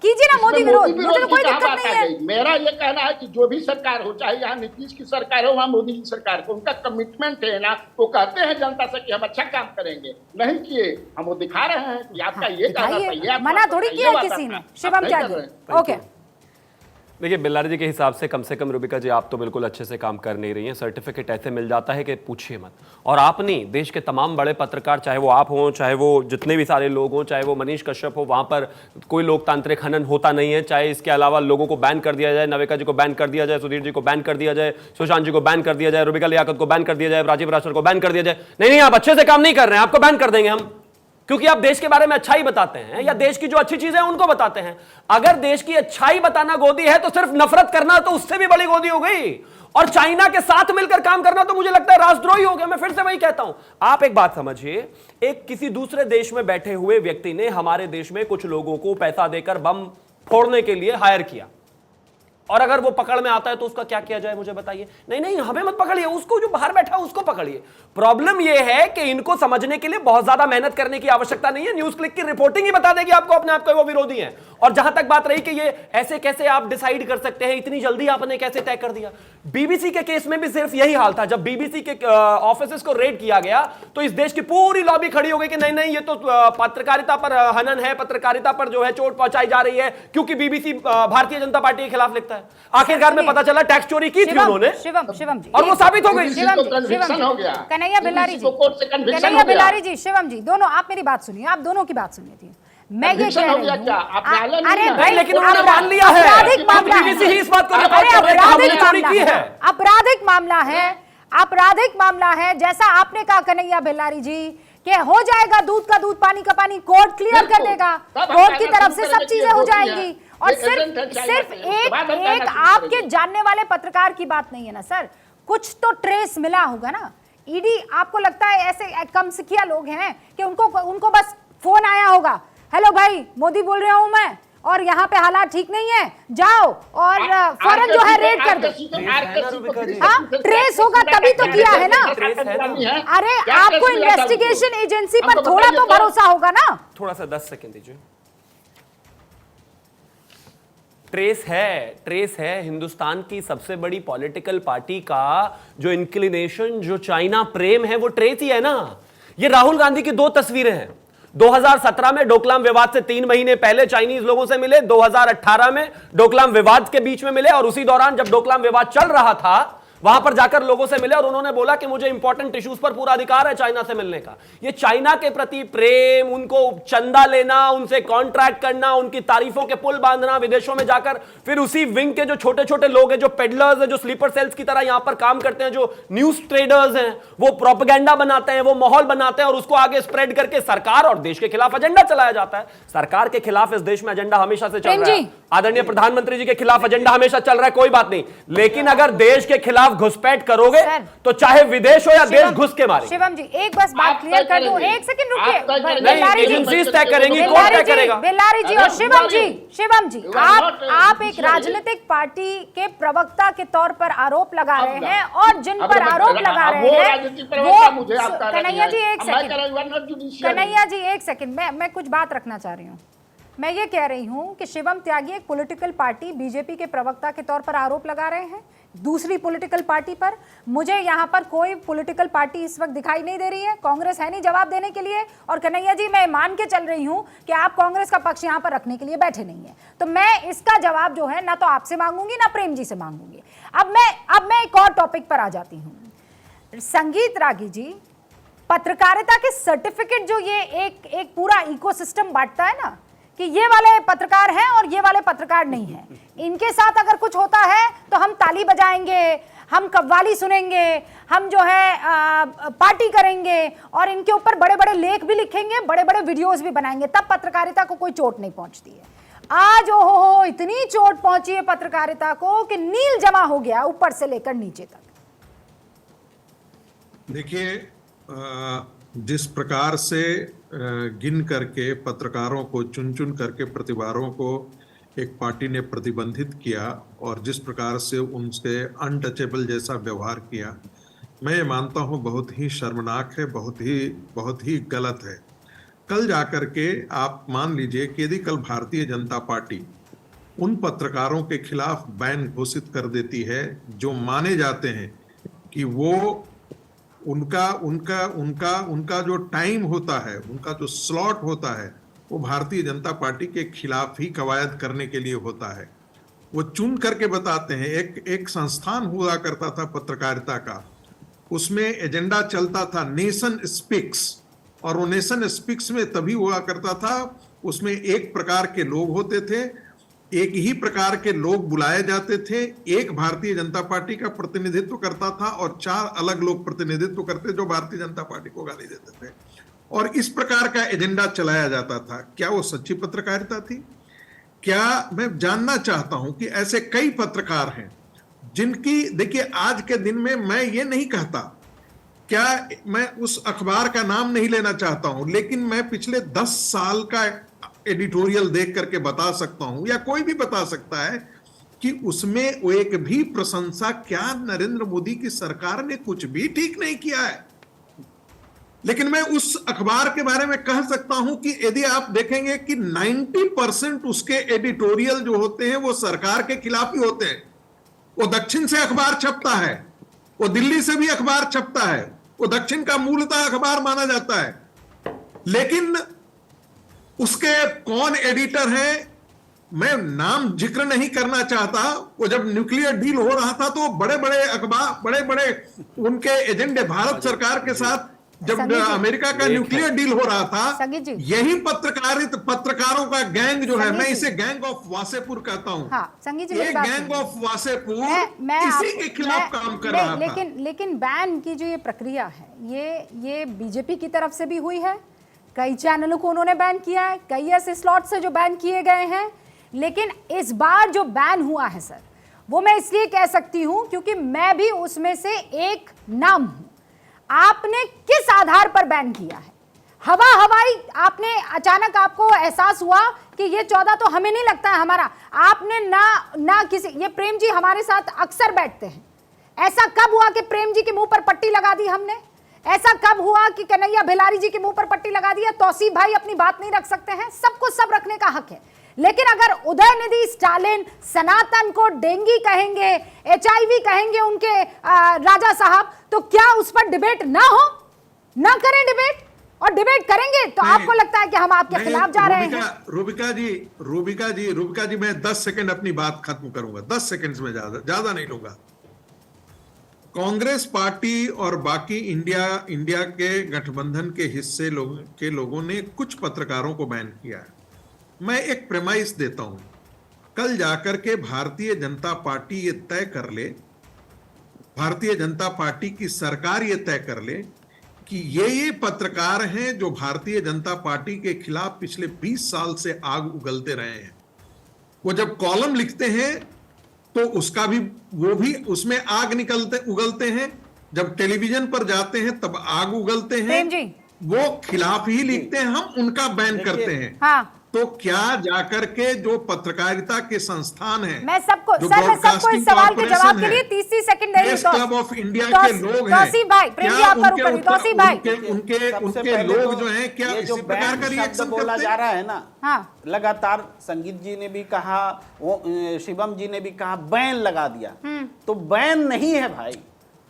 कीजिए ना मोदी विरोध, मुझे तो कोई दिक्कत नहीं है। मेरा ये कहना है कि जो भी सरकार हो, चाहे यहाँ नीतीश की सरकार हो, वहाँ मोदी की सरकार को, उनका कमिटमेंट है ना, वो कहते हैं जनता से कि हम अच्छा काम करेंगे, नहीं किए हम वो दिखा रहे हैं कि आपका ये कहना सही है, मना थोड़ी किया किसी ने। शिवम क्या जी? ओके, देखिए बेल्लारी जी के हिसाब से कम रूबिका जी आप तो बिल्कुल अच्छे से काम कर नहीं रही हैं। सर्टिफिकेट ऐसे मिल जाता है कि पूछिए मत। और आप नहीं, देश के तमाम बड़े पत्रकार, चाहे वो आप हों, चाहे वो जितने भी सारे लोग हों, चाहे वो मनीष कश्यप हो, वहाँ पर कोई लोकतांत्रिक हनन होता नहीं है। चाहे इसके अलावा लोगों को बैन कर दिया जाए, नवेका जी को बैन कर दिया जाए, सुधीर जी को बैन कर दिया जाए, सुशांत जी को बैन कर दिया जाए, रूबिका लियाकत को बैन कर दिया जाए, राजीव राजभर को बैन कर दिया जाए। नहीं, आप अच्छे से काम नहीं कर रहे हैं, आपको बैन कर देंगे हम, क्योंकि आप देश के बारे में अच्छाई बताते हैं या देश की जो अच्छी चीजें हैं उनको बताते हैं। अगर देश की अच्छाई बताना गोदी है तो सिर्फ नफरत करना तो उससे भी बड़ी गोदी हो गई। और चाइना के साथ मिलकर काम करना तो मुझे लगता है राष्ट्रद्रोही हो गया। मैं फिर से वही कहता हूं, आप एक बात समझिए, एक किसी दूसरे देश में बैठे हुए व्यक्ति ने हमारे देश में कुछ लोगों को पैसा देकर बम फोड़ने के लिए हायर किया, और अगर वो पकड़ में आता है तो उसका क्या किया जाए मुझे बताइए? नहीं, हमें मत पकड़िए, उसको जो बाहर बैठा उसको पकड़िए। प्रॉब्लम ये है कि इनको समझने के लिए बहुत ज्यादा मेहनत करने की आवश्यकता नहीं है। न्यूज क्लिक की रिपोर्टिंग ही बता देगी आपको अपने आप को वो विरोधी है। और जहां तक बात रही कि ये ऐसे कैसे आप डिसाइड कर सकते हैं, इतनी जल्दी आपने कैसे तय कर दिया? बीबीसी के केस में भी सिर्फ यही हाल था। जब बीबीसी के ऑफिस को रेड किया गया तो इस देश की पूरी लॉबी खड़ी हो गई कि नहीं, ये तो पत्रकारिता पर हनन है, पत्रकारिता पर जो है चोट पहुंचाई जा रही है, क्योंकि बीबीसी भारतीय जनता पार्टी के खिलाफ लिखता है। है। आखिरकार में पता चला टैक्स चोरी की थी उन्होंने, शिवम जी, और वो साबित हो गई। कन्हैया बिलारी जी, शिवम जी, दोनों आप मेरी बात सुनिए, आप दोनों की बात सुनिए थी। मैं ये कह रही हूँ, अरे भाई, लेकिन उन्होंने मान लिया है, आपराधिक मामला है, इस बात को रिकॉर्ड कर रहे हैं कि हमने चोरी की है। आपराधिक मामला है, आपराधिक मामला है। जैसा आपने कहा कन्हैया बिलारी जी कि हो जाएगा दूध का दूध पानी का पानी, कोर्ट क्लियर कर देगा, कोर्ट की तरफ से सब चीजें हो जाएंगी। और सिर्फ एक आपके जानने वाले पत्रकार की बात नहीं है ना सर, कुछ तो ट्रेस मिला होगा ना। ईडी आपको लगता है ऐसे कम सिखिया लोग हैं कि उनको बस फोन आया होगा, हेलो भाई मोदी बोल रहा हूं मैं, और यहाँ पे हालात ठीक नहीं है, जाओ और फौरन जो है रेड कर दो। हाँ, ट्रेस होगा तभी तो किया है ना। अरे आपको इन्वेस्टिगेशन एजेंसी पर थोड़ा तो भरोसा होगा ना। थोड़ा सा 10 सेकंड दीजिए। ट्रेस है हिंदुस्तान की सबसे बड़ी पॉलिटिकल पार्टी का जो इंक्लिनेशन, जो चाइना प्रेम है, वो ट्रेस ही है ना। ये राहुल गांधी की 2 तस्वीरें हैं। 2017 में डोकलाम विवाद से 3 महीने पहले चाइनीज लोगों से मिले, 2018 में डोकलाम विवाद के बीच में मिले, और उसी दौरान जब डोकलाम विवाद चल रहा था वहां पर जाकर लोगों से मिले और उन्होंने बोला कि मुझे इंपॉर्टेंट इश्यूज पर पूरा अधिकार है चाइना से मिलने का। ये चाइना के प्रति प्रेम, उनको चंदा लेना, उनसे कॉन्ट्रैक्ट करना, उनकी तारीफों के पुल बांधना विदेशों में जाकर, फिर उसी विंग के जो छोटे छोटे लोग हैं, जो पेडलर्स हैं, जो स्लीपर सेल्स की तरह यहां पर काम करते हैं, जो न्यूज ट्रेडर्स हैं, वो प्रोपेगेंडा बनाते हैं, वो माहौल बनाते हैं और उसको आगे स्प्रेड करके सरकार और देश के खिलाफ एजेंडा चलाया जाता है। सरकार के खिलाफ इस देश में एजेंडा हमेशा से चल रहा है, आदरणीय प्रधानमंत्री जी के खिलाफ एजेंडा हमेशा चल रहा है, कोई बात नहीं, लेकिन अगर देश के खिलाफ घुसपैठ करोगे तो चाहे विदेश हो या देश घुस के मारे। शिवम जी एक बस बात क्लियर कर दूं, एक सेकंड रुकिए। एजेंसीज तय करेंगी, कौन तय करेगा? बेल्लारी जी और शिवम जी आप एक राजनीतिक पार्टी के प्रवक्ता के तौर पर आरोप लगा रहे हैं और जिन पर आरोप लगा रहे हैं वो कन्हैया जी एक सेकंड मैं कुछ बात रखना चाह रही हूँ। मैं ये कह रही हूं कि शिवम त्यागी एक पॉलिटिकल पार्टी बीजेपी के प्रवक्ता के तौर पर आरोप लगा रहे हैं दूसरी पॉलिटिकल पार्टी पर। मुझे यहां पर कोई पॉलिटिकल पार्टी इस वक्त दिखाई नहीं दे रही है, कांग्रेस है नहीं जवाब देने के लिए। और कन्हैया जी मैं मान के चल रही हूं कि आप कांग्रेस का पक्ष यहां पर रखने के लिए बैठे नहीं है, तो मैं इसका जवाब जो है ना तो आपसे मांगूंगी ना प्रेम जी से मांगूंगी। अब मैं एक और टॉपिक पर आ जाती हूं। संगीत रागी जी, पत्रकारिता के सर्टिफिकेट जो ये एक पूरा इकोसिस्टम बांटता है ना कि ये वाले पत्रकार हैं और ये वाले पत्रकार नहीं हैं, इनके साथ अगर कुछ होता है तो हम ताली बजाएंगे, हम कव्वाली सुनेंगे, हम जो है पार्टी करेंगे और इनके ऊपर बड़े बड़े लेख भी लिखेंगे, बड़े बड़े वीडियोस भी बनाएंगे, तब पत्रकारिता को कोई चोट नहीं पहुंचती है। आज ओहो इतनी चोट पहुंची है पत्रकारिता को कि नील जमा हो गया ऊपर से लेकर नीचे तक। देखिए जिस प्रकार से गिन करके पत्रकारों को चुन चुन करके प्रतिवारों को एक पार्टी ने प्रतिबंधित किया और जिस प्रकार से उनसे अनटचेबल जैसा व्यवहार किया, मैं ये मानता हूँ बहुत ही शर्मनाक है, बहुत ही गलत है। कल जाकर के आप मान लीजिए कि यदि कल भारतीय जनता पार्टी उन पत्रकारों के खिलाफ बैन घोषित कर देती है जो माने जाते हैं कि वो उनका जो टाइम होता है, उनका जो स्लॉट होता है, वो भारतीय जनता पार्टी के खिलाफ ही कवायद करने के लिए होता है। वो चुन करके बताते हैं। एक संस्थान हुआ करता था पत्रकारिता का, उसमें एजेंडा चलता था नेशन स्पीक्स, और वो नेशन स्पीक्स में तभी हुआ करता था, उसमें एक प्रकार के लोग होते थे, एक ही प्रकार के लोग बुलाए जाते थे, एक भारतीय जनता पार्टी का प्रतिनिधित्व करता था और 4 अलग लोग प्रतिनिधित्व करते जो भारतीय जनता पार्टी को गाली देते थे, और इस प्रकार का एजेंडा चलाया जाता था। क्या वो सच्ची पत्रकारिता थी? क्या मैं जानना चाहता हूं कि ऐसे कई पत्रकार हैं जिनकी, देखिए आज के दिन में मैं ये नहीं कहता, क्या मैं उस अखबार का नाम नहीं लेना चाहता हूं, लेकिन मैं पिछले 10 साल का एडिटोरियल देख करके बता सकता हूं, या कोई भी बता सकता है कि उसमें वो एक भी प्रशंसा, क्या नरेंद्र मोदी की सरकार ने कुछ भी ठीक नहीं किया है। लेकिन मैं उस अखबार के बारे में कह सकता हूं कि यदि आप देखेंगे कि 90% उसके एडिटोरियल जो होते हैं वो सरकार के खिलाफ ही होते हैं। वो दक्षिण से अखबार छपता है, वो दिल्ली से भी अखबार छपता है, वो दक्षिण का मूलतः अखबार माना जाता है, लेकिन उसके कौन एडिटर हैं, मैं नाम जिक्र नहीं करना चाहता, वो जब न्यूक्लियर डील हो रहा था तो बड़े बड़े अखबार, बड़े बड़े उनके एजेंडे भारत सरकार के साथ, जब अमेरिका का न्यूक्लियर डील हो रहा था, यही पत्रकारों का गैंग जो है, मैं इसे गैंग ऑफ वासेपुर कहता हूँ। हाँ, संगीत जी, ये गैंग ऑफ वासेपुर इसी के खिलाफ काम कर रहा था। लेकिन बैन की जो ये प्रक्रिया है, ये बीजेपी की तरफ से भी हुई है। कई चैनलों को उन्होंने बैन किया है, कई ऐसे स्लॉट से जो बैन किए गए हैं। लेकिन इस बार जो बैन हुआ है सर, वो मैं इसलिए कह सकती हूं क्योंकि मैं भी उसमें से एक नाम हूं। आपने किस आधार पर बैन किया है? हवाई आपने अचानक आपको एहसास हुआ कि ये 14 तो हमें नहीं लगता है हमारा। आपने ना किसी, ये प्रेम जी हमारे साथ अक्सर बैठते हैं, ऐसा कब हुआ कि प्रेम जी के मुंह पर पट्टी लगा दी हमने? ऐसा कब हुआ कि कन्हैया भिलारी जी के मुंह पर पट्टी लगा दी? तौसीफ भाई अपनी बात नहीं रख सकते हैं? सबको सब रखने का हक है। लेकिन अगर उदयनिधि स्टालिन सनातन को डेंगी कहेंगे, HIV कहेंगे उनके राजा साहब, तो क्या उस पर डिबेट ना हो? ना करें डिबेट, और डिबेट करेंगे तो आपको लगता है कि हम आपके खिलाफ जा रहे हैं? रूबिका जी मैं 10 सेकंड अपनी बात खत्म करूंगा, 10 सेकंड में, ज्यादा नहीं लूंगा। कांग्रेस पार्टी और बाकी इंडिया के गठबंधन के हिस्से लोगों ने कुछ पत्रकारों को बैन किया है। मैं एक प्रेमाइस देता हूं, कल जाकर के भारतीय जनता पार्टी ये तय कर ले, भारतीय जनता पार्टी की सरकार ये तय कर ले कि ये पत्रकार हैं जो भारतीय जनता पार्टी के खिलाफ पिछले 20 साल से आग उगलते रहे हैं। वो जब कॉलम लिखते हैं तो वो भी उसमें आग उगलते हैं, जब टेलीविजन पर जाते हैं तब आग उगलते हैं। वो खिलाफ ही लिखते हैं, हम उनका बैन करते हैं। हाँ। तो क्या जाकर के जो पत्रकारिता के संस्थान हैं, मैं सबको इस सवाल के जवाब के लिए 30 सेकंड दे रही हूं। क्लब ऑफ इंडिया के लोग हैं, तौसीफ भाई, प्रेम जी आपका रुक करिए, तौसीफ भाई, उनके लोग जो हैं, क्या इसी प्रकार का रिएक्शन बोला जा रहा है ना? हाँ, लगातार संगीत जी ने भी कहा, वो शिवम जी ने भी कहा, बैन लगा दिया। तो बैन नहीं है भाई,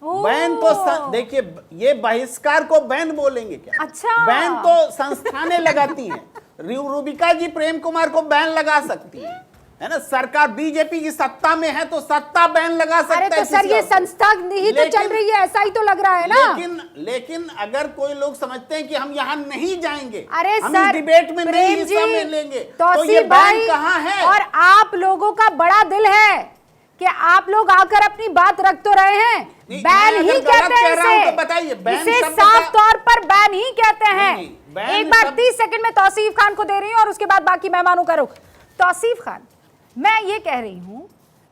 बैन तो देखिए, ये बहिष्कार को बैन बोलेंगे क्या? अच्छा, बैन तो संस्थानें लगाती हैं। रूबिका जी प्रेम कुमार को बैन लगा सकती है ना? सरकार बीजेपी की सत्ता में है तो सत्ता बैन लगा सकता है। तो सर ये संस्था ही तो चल रही है, ऐसा ही तो लग रहा है ना? लेकिन अगर कोई लोग समझते हैं कि हम यहाँ नहीं जाएंगे, अरे हम सर, डिबेट में नहीं हिस्सा में लेंगे, तो ये बैन कहाँ है? और आप लोगों का बड़ा दिल है कि आप लोग आकर अपनी बात रख तो रहे हैं। बैन ही कहते हैं इसे, बताइए, इसे साफ तौर पर बैन ही कहते हैं। एक बार 30 सेकंड में तौसीफ खान को दे रही हूं और उसके बाद बाकी मेहमानों का रुख। तौसीफ खान, मैं ये कह रही हूं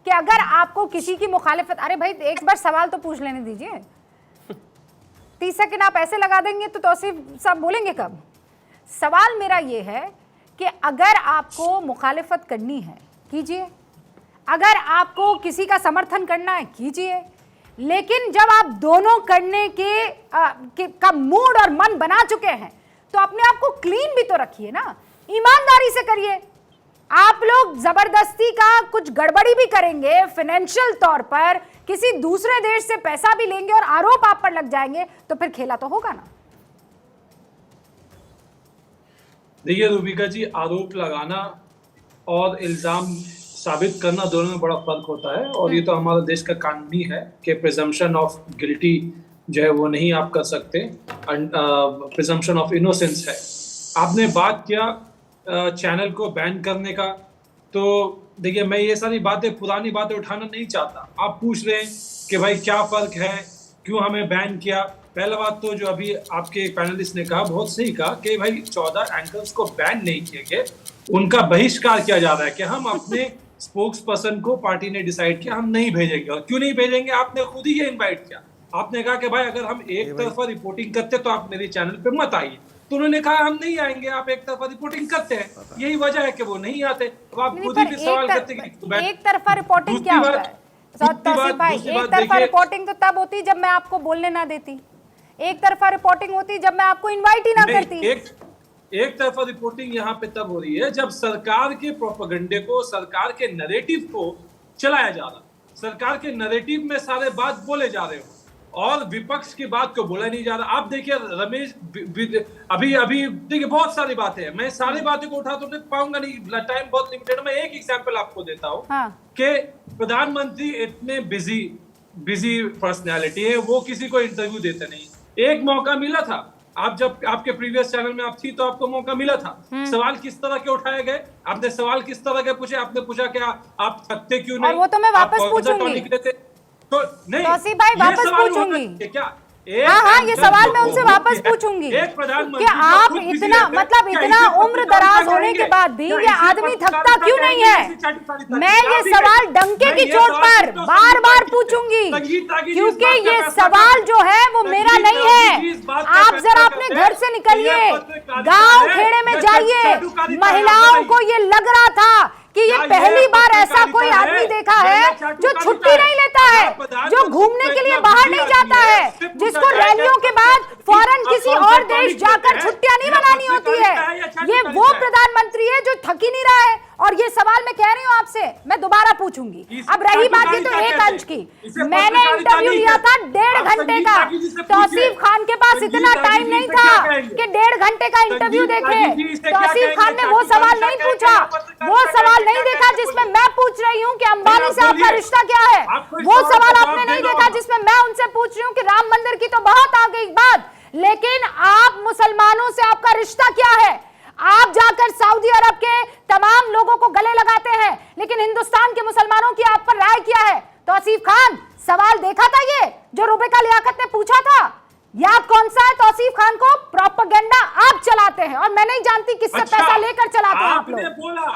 कि अगर आपको किसी की मुखालिफत, अरे भाई एक बार सवाल तो पूछ लेने दीजिए। 30 सेकंड आप ऐसे लगा देंगे तो तौसीफ साहब बोलेंगे कब? सवाल मेरा ये है कि अगर आपको मुखालिफत करनी है कीजिए, अगर आपको किसी का समर्थन करना है कीजिए, लेकिन जब आप दोनों करने का मूड और मन बना चुके हैं तो अपने आप को क्लीन भी तो रखिए ना, ईमानदारी से करिए। आप लोग जबरदस्ती का कुछ गड़बड़ी भी करेंगे, फाइनेंशियल तौर पर किसी दूसरे देश से पैसा भी लेंगे और आरोप आप पर लग जाएंगे, तो फिर खेला तो होगा ना? देखिए रूबिका जी, आरोप लगाना और इल्जाम साबित करना दोनों में बड़ा फर्क होता है, और ये तो हमारे देश का कानून ही है कि प्रिजम्पशन ऑफ गिल्टी जो है वो नहीं आप कर सकते, प्रिजम्पशन ऑफ इनोसेंस है। आपने बात किया चैनल को बैन करने का, तो देखिए मैं ये सारी बातें, पुरानी बातें उठाना नहीं चाहता। आप पूछ रहे हैं कि भाई क्या फर्क है, क्यों हमें बैन किया। पहला बात तो जो अभी आपके पैनलिस्ट ने कहा, बहुत सही कहा कि भाई 14 एंकर्स को बैन नहीं किए गए, उनका बहिष्कार किया जा रहा है कि हम अपने स्पोक्स पर्सन को पार्टी ने डिसाइड किया हम नहीं भेजेंगे। और क्यों नहीं भेजेंगे? आपने खुद ही ये इनवाइट किया। आपने कहा कि भाई अगर हम एक तरफा रिपोर्टिंग करते तो आप मेरे चैनल पे मत आइए, तो उन्होंने कहा हम नहीं आएंगे, आप एक तरफा रिपोर्टिंग करते हैं, यही वजह है कि वो नहीं आते। तो आप खुद ही सवाल करते हैं एक तरफा रिपोर्टिंग क्या होता है? तौसीफ भाई, एक तरफा रिपोर्टिंग तो तब होती जब मैं आपको बोलने ना देती, एक तरफा रिपोर्टिंग होती जब मैं आपको इन्वाइट ही ना करती। एक तरफा रिपोर्टिंग यहाँ पे तब हो रही है जब सरकार के प्रोपेगेंडे को, सरकार के नैरेटिव को चलाया जा रहा है, सरकार के नैरेटिव में सारे बात बोले जा रहे हो। और विपक्ष की बात को बोला नहीं जा रहा। आप देखिए रमेश, अभी देखिए बहुत सारी बातें हैं, मैं सारी बातों को उठा तो नहीं पाऊंगा, नहीं, टाइम बहुत लिमिटेड है। मैं एक एग्जांपल आपको देता हूँ कि प्रधानमंत्री इतने बिजी पर्सनैलिटी है, वो किसी को इंटरव्यू देते नहीं। एक मौका मिला था, आप जब आपके प्रीवियस चैनल में आप थी तो आपको मौका मिला था। सवाल किस तरह के उठाए गए, आपने सवाल किस तरह के पूछे, आपने पूछा क्या आप थकते क्यों नहीं, और वो तो मैं वापस पूछूंगी तो नहीं, तौसीफ भाई वापस पूछूंगी क्या? हाँ, ये सवाल मैं उनसे वापस पूछूंगी कि आप इतना मतलब इतना उम्र दराज होने के बाद भी ये आदमी थकता क्यों नहीं है। मैं ये सवाल डंके की चोट पर बार बार पूछूंगी, क्योंकि ये सवाल जो है वो मेरा नहीं है। आप जरा अपने घर से निकलिए, गांव खेड़े में जाइए, महिलाओं को ये लग रहा था कि ये पहली बार ऐसा कोई आदमी देखा है जो छुट्टी नहीं लेता है, जो घूमने के लिए बाहर नहीं जाता है, जिसको रैलियों के बाद फौरन किसी और देश जाकर छुट्टियां नहीं मनानी होती है। ये वो प्रधानमंत्री है जो थक ही नहीं रहा है। और ये सवाल मैं कह रही हूँ आपसे, मैं दोबारा पूछूंगी। अब रही बात ये तो एक अंश की, मैंने इंटरव्यू लिया था 1.5 घंटे का, तौसीफ खान के पास इतना टाइम नहीं था कि 1.5 घंटे का इंटरव्यू देखे। तौसीफ खान ने वो सवाल नहीं पूछा, वो सवाल नहीं देखा जिसमें मैं पूछ रही हूँ कि अंबानी से आपका रिश्ता क्या है। वो सवाल आपने नहीं देखा जिसमें मैं उनसे पूछ रही हूँ कि राम मंदिर की तो बहुत आ गई बात, लेकिन आप मुसलमानों से आपका रिश्ता क्या है। आप जाकर सऊदी अरब के तमाम लोगों को गले लगाते हैं, लेकिन हिंदुस्तान के मुसलमानों की आप पर राय क्या है। तौसीफ खान, सवाल देखा था ये जो रुबिका लियाकत ने पूछा था? याद कौन सा है तौसीफ खान को? प्रोपेगेंडा आप चलाते हैं और मैं नहीं जानती किससे पैसा लेकर चलाते हैं आप लोग। आपने बोला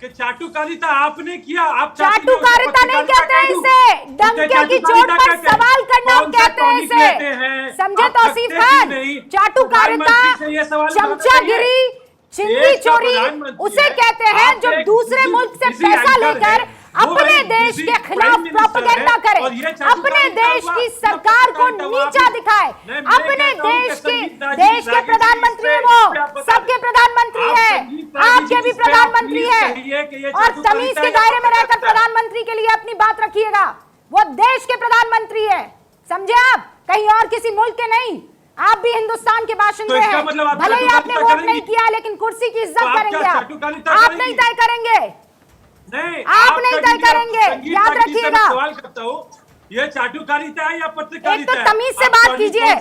कि चाटुकारिता आपने किया, आप चाटुकारिता नहीं कहते हैं इसे, डंके की चोट पर सवाल करना कहते हैं इसे, समझे तौसीफ खान? चाटुकारिता, चमचागिरी, चिंदी चोरी उसे कहते हैं जो दूसरे मुल्क से पैसा लेकर अपने देश के खिलाफ प्रोपेगेंडा करे, अपने देश की सरकार को नीचा दिखाए, अपने देश के प्रधानमंत्री, वो सबके प्रधानमंत्री है, आपके भी प्रधानमंत्री है, और तमीज के दायरे में रहकर प्रधानमंत्री के लिए अपनी बात रखिएगा। वो देश के प्रधानमंत्री है, समझे आप, कहीं और किसी मुल्क के नहीं। आप भी हिंदुस्तान के बाशिंदे हैं, भले ही आपने वोट नहीं किया, लेकिन कुर्सी की इज्जत करेंगे आप नहीं तय करेंगे, आप नहीं तय करेंगे, याद रखिएगा। सवाल करता हूं, ये चाटुकारिता है या पत्रकारिता है? एक तो तमीज से बात कीजिए।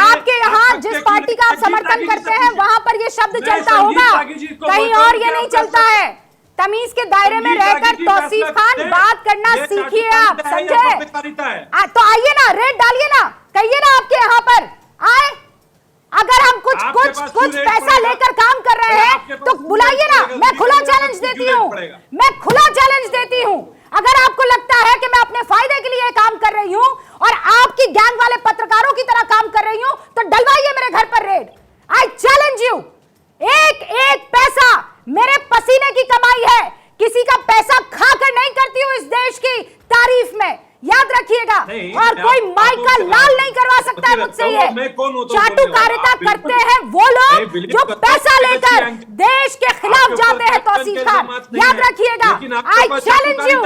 आपके यहाँ जिस पार्टी का आप समर्थन करते हैं वहां पर ये शब्द चलता होगा, कहीं और ये नहीं चलता है। तमीज के दायरे में रहकर तौसीफ खान बात करना सीखिए आप, समझे? तो आइए ना, रेड डालिए ना, कहिए ना आपके यहाँ पर आए। अगर हम कुछ पैसा लेकर काम कर रहे हैं तो बुलाइए ना, मैं खुला चैलेंज देती हूँ, मैं खुला चैलेंज देती हूँ। अगर आपको लगता है कि मैं अपने फायदे के लिए काम कर रही हूँ और आपकी गैंग वाले पत्रकारों की तरह काम कर रही हूँ, तो डलवाइए मेरे घर पर रेड। I challenge you. एक एक पैसा मेरे पसीने की कमाई है, किसी का पैसा खाकर नहीं करती हूँ इस देश की तारीफ में, याद रखिएगा। और कोई माइका लाल नहीं करवा सकता है मुझसे ये। चाटुकारिता करते हैं वो लोग जो पैसा लेकर देश के खिलाफ जाते हैं तौसीफ खान, याद रखिएगा। I challenge you,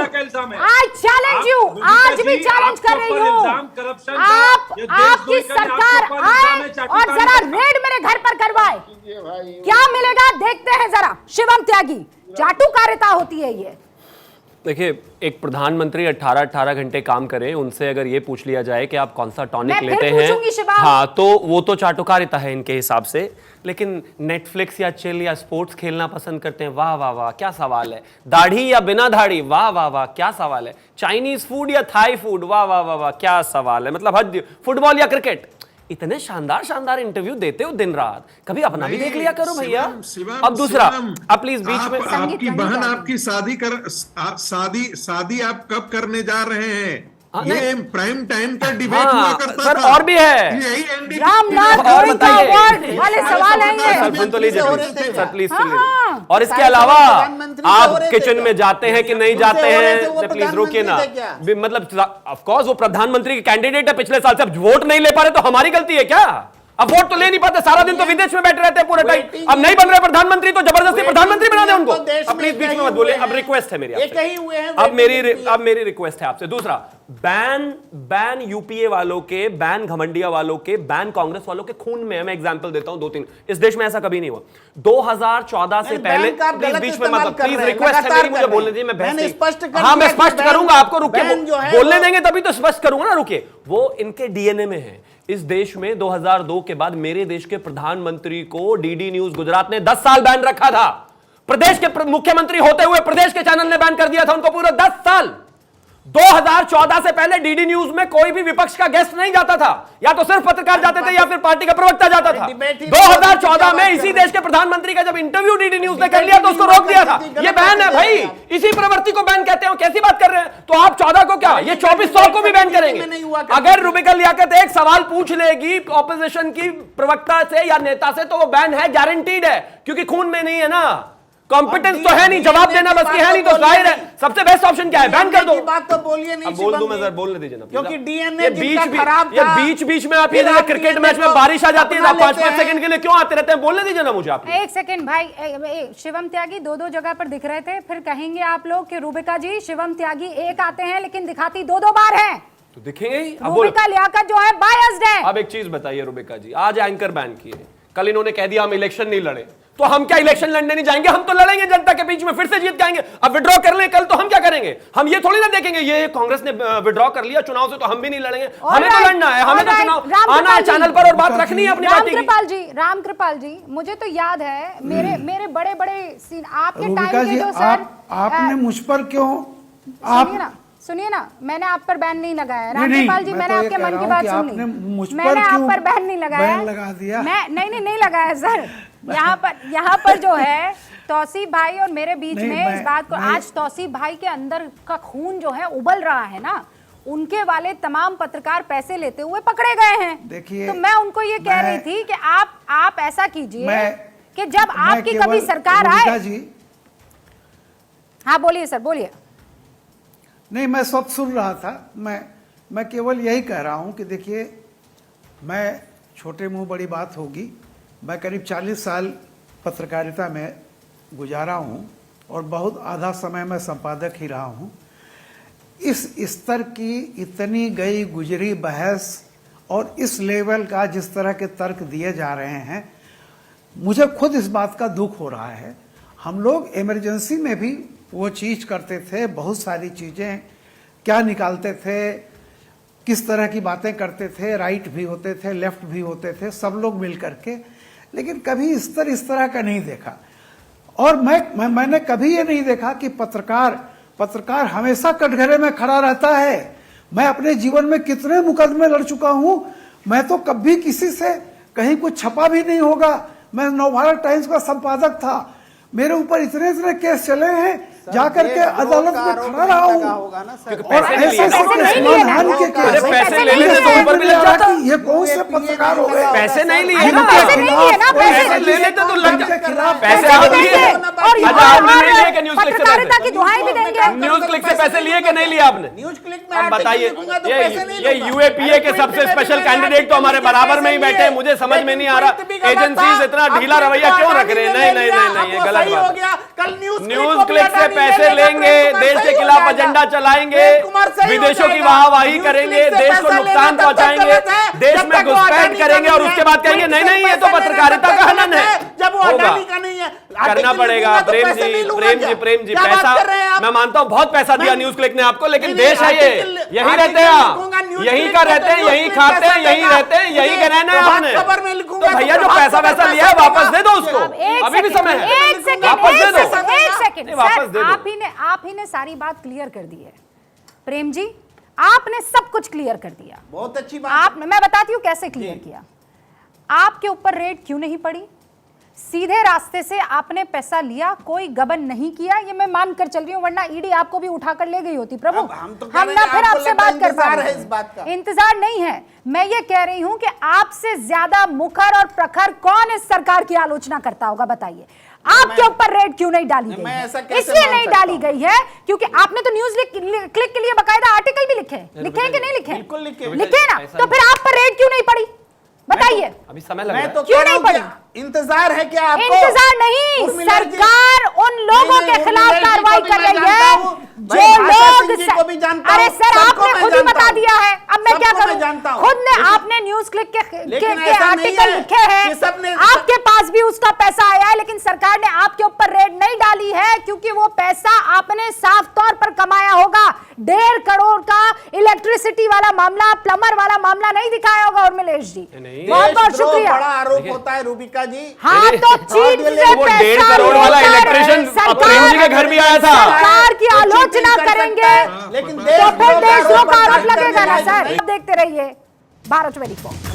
I challenge you, आज भी चैलेंज कर रही हूँ। आपकी सरकार आए और जरा रेड मेरे घर पर करवाए, क्या मिलेगा देखते हैं जरा। शिवम त्यागी, चाटुकारिता होती है ये। देखिए, एक प्रधानमंत्री 18 घंटे काम करें, उनसे अगर ये पूछ लिया जाए कि आप कौन सा टॉनिक लेते हैं, हाँ, तो वो तो चाटुकारिता है इनके हिसाब से। लेकिन नेटफ्लिक्स या चिल या स्पोर्ट्स खेलना पसंद करते हैं, वाह वाह वाह क्या सवाल है। दाढ़ी या बिना दाढ़ी, वाह वाह वाह क्या सवाल है। चाइनीज फूड या थाई फूड, वाह वाह वाह वाह क्या सवाल है। मतलब हद। फुटबॉल या क्रिकेट, इतने शानदार शानदार इंटरव्यू देते हो दिन रात, कभी अपना भी देख लिया करो भैया। अब दूसरा, अब प्लीज बीच में, आपकी बहन आपकी शादी आप कब करने जा रहे हैं? ये प्राइम टाइम का डिबेट हुआ करता सर था। और भी है, रामनाथ और बताइए वाले सवाल आएंगे सर, सुन तो लीजिए सर, प्लीज सुन लीजिए। और इसके अलावा आप किचन में जाते हैं कि नहीं जाते हैं, प्लीज रोकिए ना। मतलब ऑफ कोर्स वो प्रधानमंत्री के कैंडिडेट है, पिछले साल से अब वोट नहीं ले पा रहे तो हमारी गलती है क्या? अब वोट तो ले नहीं पाते, सारा दिन तो विदेश में बैठे रहते हैं पूरे टाइम। अब नहीं बन रहे प्रधानमंत्री तो जबरदस्ती प्रधानमंत्री बना दे उनको। अपनी बीच में मत बोले। अब रिक्वेस्ट है मेरी आपसे, अब मेरी रिक्वेस्ट है आपसे। दूसरा, बैन यूपीए वालों के, बैन घमंडिया वालों के, बैन कांग्रेस वालों के खून में है। मैं एग्जांपल देता हूं 2-3। इस देश में ऐसा कभी नहीं हुआ। 2014 से पहले, बीच में मत, प्लीज रिक्वेस्ट है मेरी, मुझे बोलने दीजिए। मैं मैं स्पष्ट करूंगा आपको, रुकिए। बोलने देंगे तभी तो स्पष्ट करूंगा ना, रुकिए। वो इनके डीएनए में है। इस देश में 2002 के बाद मेरे देश के प्रधानमंत्री को डीडी न्यूज गुजरात ने 10 साल बैन रखा था। प्रदेश के मुख्यमंत्री होते हुए प्रदेश के चैनल ने बैन कर दिया था उनको पूरा 10 साल। 2014 से पहले डीडी न्यूज में कोई भी विपक्ष का गेस्ट नहीं जाता था, या तो सिर्फ पत्रकार जाते थे या फिर पार्टी का प्रवक्ता जाता था। 2014 में इसी देश के प्रधानमंत्री का जब इंटरव्यू डीडी न्यूज ने कर लिया तो उसको रोक दिया था। ये बैन है भाई, इसी प्रवृत्ति को बैन कहते हो। कैसी बात कर रहे हैं? तो आप 14 को क्या, ये 2400 को भी बैन करेंगे। अगर रुबिका लियाकत एक सवाल पूछ लेगी ऑपोजिशन की प्रवक्ता से या नेता से तो वो बैन है, गारंटीड है, क्योंकि खून में नहीं है ना, कॉम्पिटेंस तो है नहीं, जवाब देना बस की है नहीं, तो जाहिर है सबसे बेस्ट ऑप्शन क्या है, बैन कर दो। बात तो बोलिए नहीं, बोल दूं मैं सर, बोलने दीजिए ना, क्योंकि डीएनए जिनका खराब था। ये बीच में आप ये क्रिकेट मैच में बारिश आ जाती है, 5-5 सेकंड के लिए क्यों आते रहते हैं? बोलने दीजिए ना मुझे आप। एक सेकंड भाई, शिवम त्यागी 2-2 जगह पर दिख रहे थे, फिर कहेंगे आप लोग कि रुबिका जी शिवम त्यागी एक आते हैं लेकिन दिखाती 2-2 बार है, तो दिखेंगे ही। रुबिका लियाकत जो है बायस्ड है। अब एक चीज बताइए रुबिका जी, आज एंकर बैन किए, कल इन्होंने कह दिया हम इलेक्शन नहीं लड़े, तो हम क्या इलेक्शन लड़ने नहीं जाएंगे? हम तो लड़ेंगे जनता के बीच में, फिर से जीत जाएंगे। अब विड्रॉ कर लें कल तो हम क्या करेंगे? हम ये थोड़ी ना देखेंगे ये कांग्रेस ने विड्रॉ कर लिया चुनाव से तो हम भी नहीं लड़ेंगे। हमें तो लड़ना है, हमें तो चुनाव आना है चैनल पर और बात रखनी है अपनी पार्टी की। रामकृपाल जी, मुझे तो याद है मेरे बड़े बड़े सीन आपके टाइम के जो सर, आपने मुझ पर क्यों, आप सुनिए ना, मैंने आप पर बैन नहीं लगाया रामकृपाल जी, मैंने आपके मन की बात सुन ली, मैंने आप पर बैन नहीं लगाया, लगा दिया। मैं नहीं लगाया सर। यहाँ पर जो है तौसीफ भाई और मेरे बीच में इस बात को, आज तौसीफ भाई के अंदर का खून जो है उबल रहा है ना, उनके वाले तमाम पत्रकार पैसे लेते हुए पकड़े गए हैं। देखिए, तो मैं उनको ये कह रही थी कि आप ऐसा कीजिए कि जब आपकी कभी सरकार आए। हाँ बोलिए सर, बोलिए। नहीं, मैं सब सुन रहा था, मैं केवल यही कह रहा हूं कि देखिए, मैं छोटे मुंह बड़ी बात होगी, मैं करीब 40 साल पत्रकारिता में गुजारा हूं और बहुत आधा समय मैं संपादक ही रहा हूं। इस स्तर की इतनी गई गुजरी बहस और इस लेवल का जिस तरह के तर्क दिए जा रहे हैं, मुझे खुद इस बात का दुख हो रहा है। हम लोग इमरजेंसी में भी वो चीज़ करते थे, बहुत सारी चीज़ें क्या निकालते थे, किस तरह की बातें करते थे, राइट भी होते थे, लेफ्ट भी होते थे, सब लोग मिल करके, लेकिन कभी इस तरह का नहीं देखा। और मैंने कभी ये नहीं देखा कि पत्रकार हमेशा कटघरे में खड़ा रहता है। मैं अपने जीवन में कितने मुकदमे लड़ चुका हूं, मैं तो कभी किसी से कहीं कुछ छपा भी नहीं होगा। मैं नवभारत टाइम्स का संपादक था, मेरे ऊपर इतने केस चले हैं, जाकर के अदालत में खड़ा रहा हूँ और ऐसे मानहानि के केस, पैसे ले लेते तो ऊपर भी लग जाता। ये कौन से पत्रकार हो गए? पैसे नहीं लिए ना, पैसे ले लेते तो लग जाता। पैसे आप लिए कि न्यूज क्लिक से पत्रकारिता की दुहाई भी देंगे। न्यूज क्लिक से पैसे लिए कि नहीं लिए आपने? न्यूज क्लिक में अब बताइए, ये यूएपीए के सबसे स्पेशल कैंडिडेट तो हमारे बराबर में ही बैठे हैं, मुझे समझ में नहीं आ रहा एजेंसीज इतना ढीला रवैया क्यों रख रहे हैं? नहीं, ये गलत बात है। न्यूज क्लिक से पैसे लेंगे, देश के खिलाफ एजेंडा चलाएंगे, विदेशों की वाहवाही करेंगे, देश को नुकसान पहुंचाएंगे, देश में घुसपैठ करेंगे और उसके बाद कहेंगे नहीं ये तो पत्रकारिता का हनन है। जब वो अडानी का नहीं है, करना पड़ेगा। प्रेम जी, पैसा मैं मानता हूँ बहुत पैसा दिया न्यूज क्लिक ने आपको, लेकिन देश है ये, यही रहते हैं आप, यही का रहते हैं, यही खाते हैं, यही रहते हैं, यही का रहना है आपने। तो भैया जो पैसा वैसा लिया है वापस दे दो उसको, अभी भी समय है, वापस दे दो। आप ही ने सारी बात क्लियर कर दी है प्रेम जी, आपने सब कुछ क्लियर कर दिया। बहुत अच्छी बात। मैं बताती हूँ कैसे क्लियर किया। आपके ऊपर रेड क्यों नहीं पड़ी? सीधे रास्ते से आपने पैसा लिया, कोई गबन नहीं किया, ये मैं मान कर चल रही हूँ, वरना ईडी आपको भी उठाकर ले गई होती। प्रभु हम ना फिर आपसे बात कर पा रहे हैं, इंतजार नहीं है। मैं ये कह रही हूँ कि आपसे ज्यादा मुखर और प्रखर कौन इस सरकार की आलोचना करता होगा? बताइए, आपके ऊपर रेड क्यों नहीं डाली गई? इसलिए नहीं डाली गई है क्योंकि आपने तो न्यूज क्लिक के लिए बकायदा आर्टिकल भी लिखे हैं कि नहीं लिखे? लिखे ना, तो फिर आप पर रेड क्यों नहीं पड़ी? बताइए अभी समय लग रहा मैं है। तो क्यों कह रहा नहीं हूं कि पड़ी? इंतजार है क्या आपको? इंतजार नहीं, उर्मिला जी- सरकार उन लोगों नहीं, के खिलाफ उर्मिला जी कार्रवाई को भी कर मैं रही जानता है हूं, जो भाई भाषा लोग सिंह जी को भी जानता अरे हूं, सर सबको आपने मैं खुद ही जानता बता हूं। दिया है, अब मैं क्या सबको मैं करूं? जानता हूं। खुद ने लेकिन- आपने न्यूज क्लिक के लेकिन ऐसा नहीं आर्टिकल है लिखे हैं, कि सबने- आपके पास भी उसका पैसा आया है, लेकिन सरकार ने आपके ऊपर रेड नहीं डाली है क्योंकि वो पैसा आपने साफ तौर पर कमाया होगा। 1.5 करोड़ का इलेक्ट्रिसिटी वाला मामला, प्लम्बर वाला मामला नहीं दिखाया होगा उर्मिलेश जी। बहुत बहुत देशद्रोह शुक्रिया। बड़ा आरोप होता है रूबिका जी। हाँ तो चीन से वो पैसा 1.5 करोड़ वाला लेकर इलेक्ट्रिशियन अब प्रेम जी के घर भी आया था। सरकार की तो आलोचना चीटिंग कर करेंगे सकता है, लेकिन तो फिर देशद्रोह का देशद्रोह का आरोप बर्दाश्त लगेगा ना करने लायक सर। नहीं। देखते रहिए भारत 24।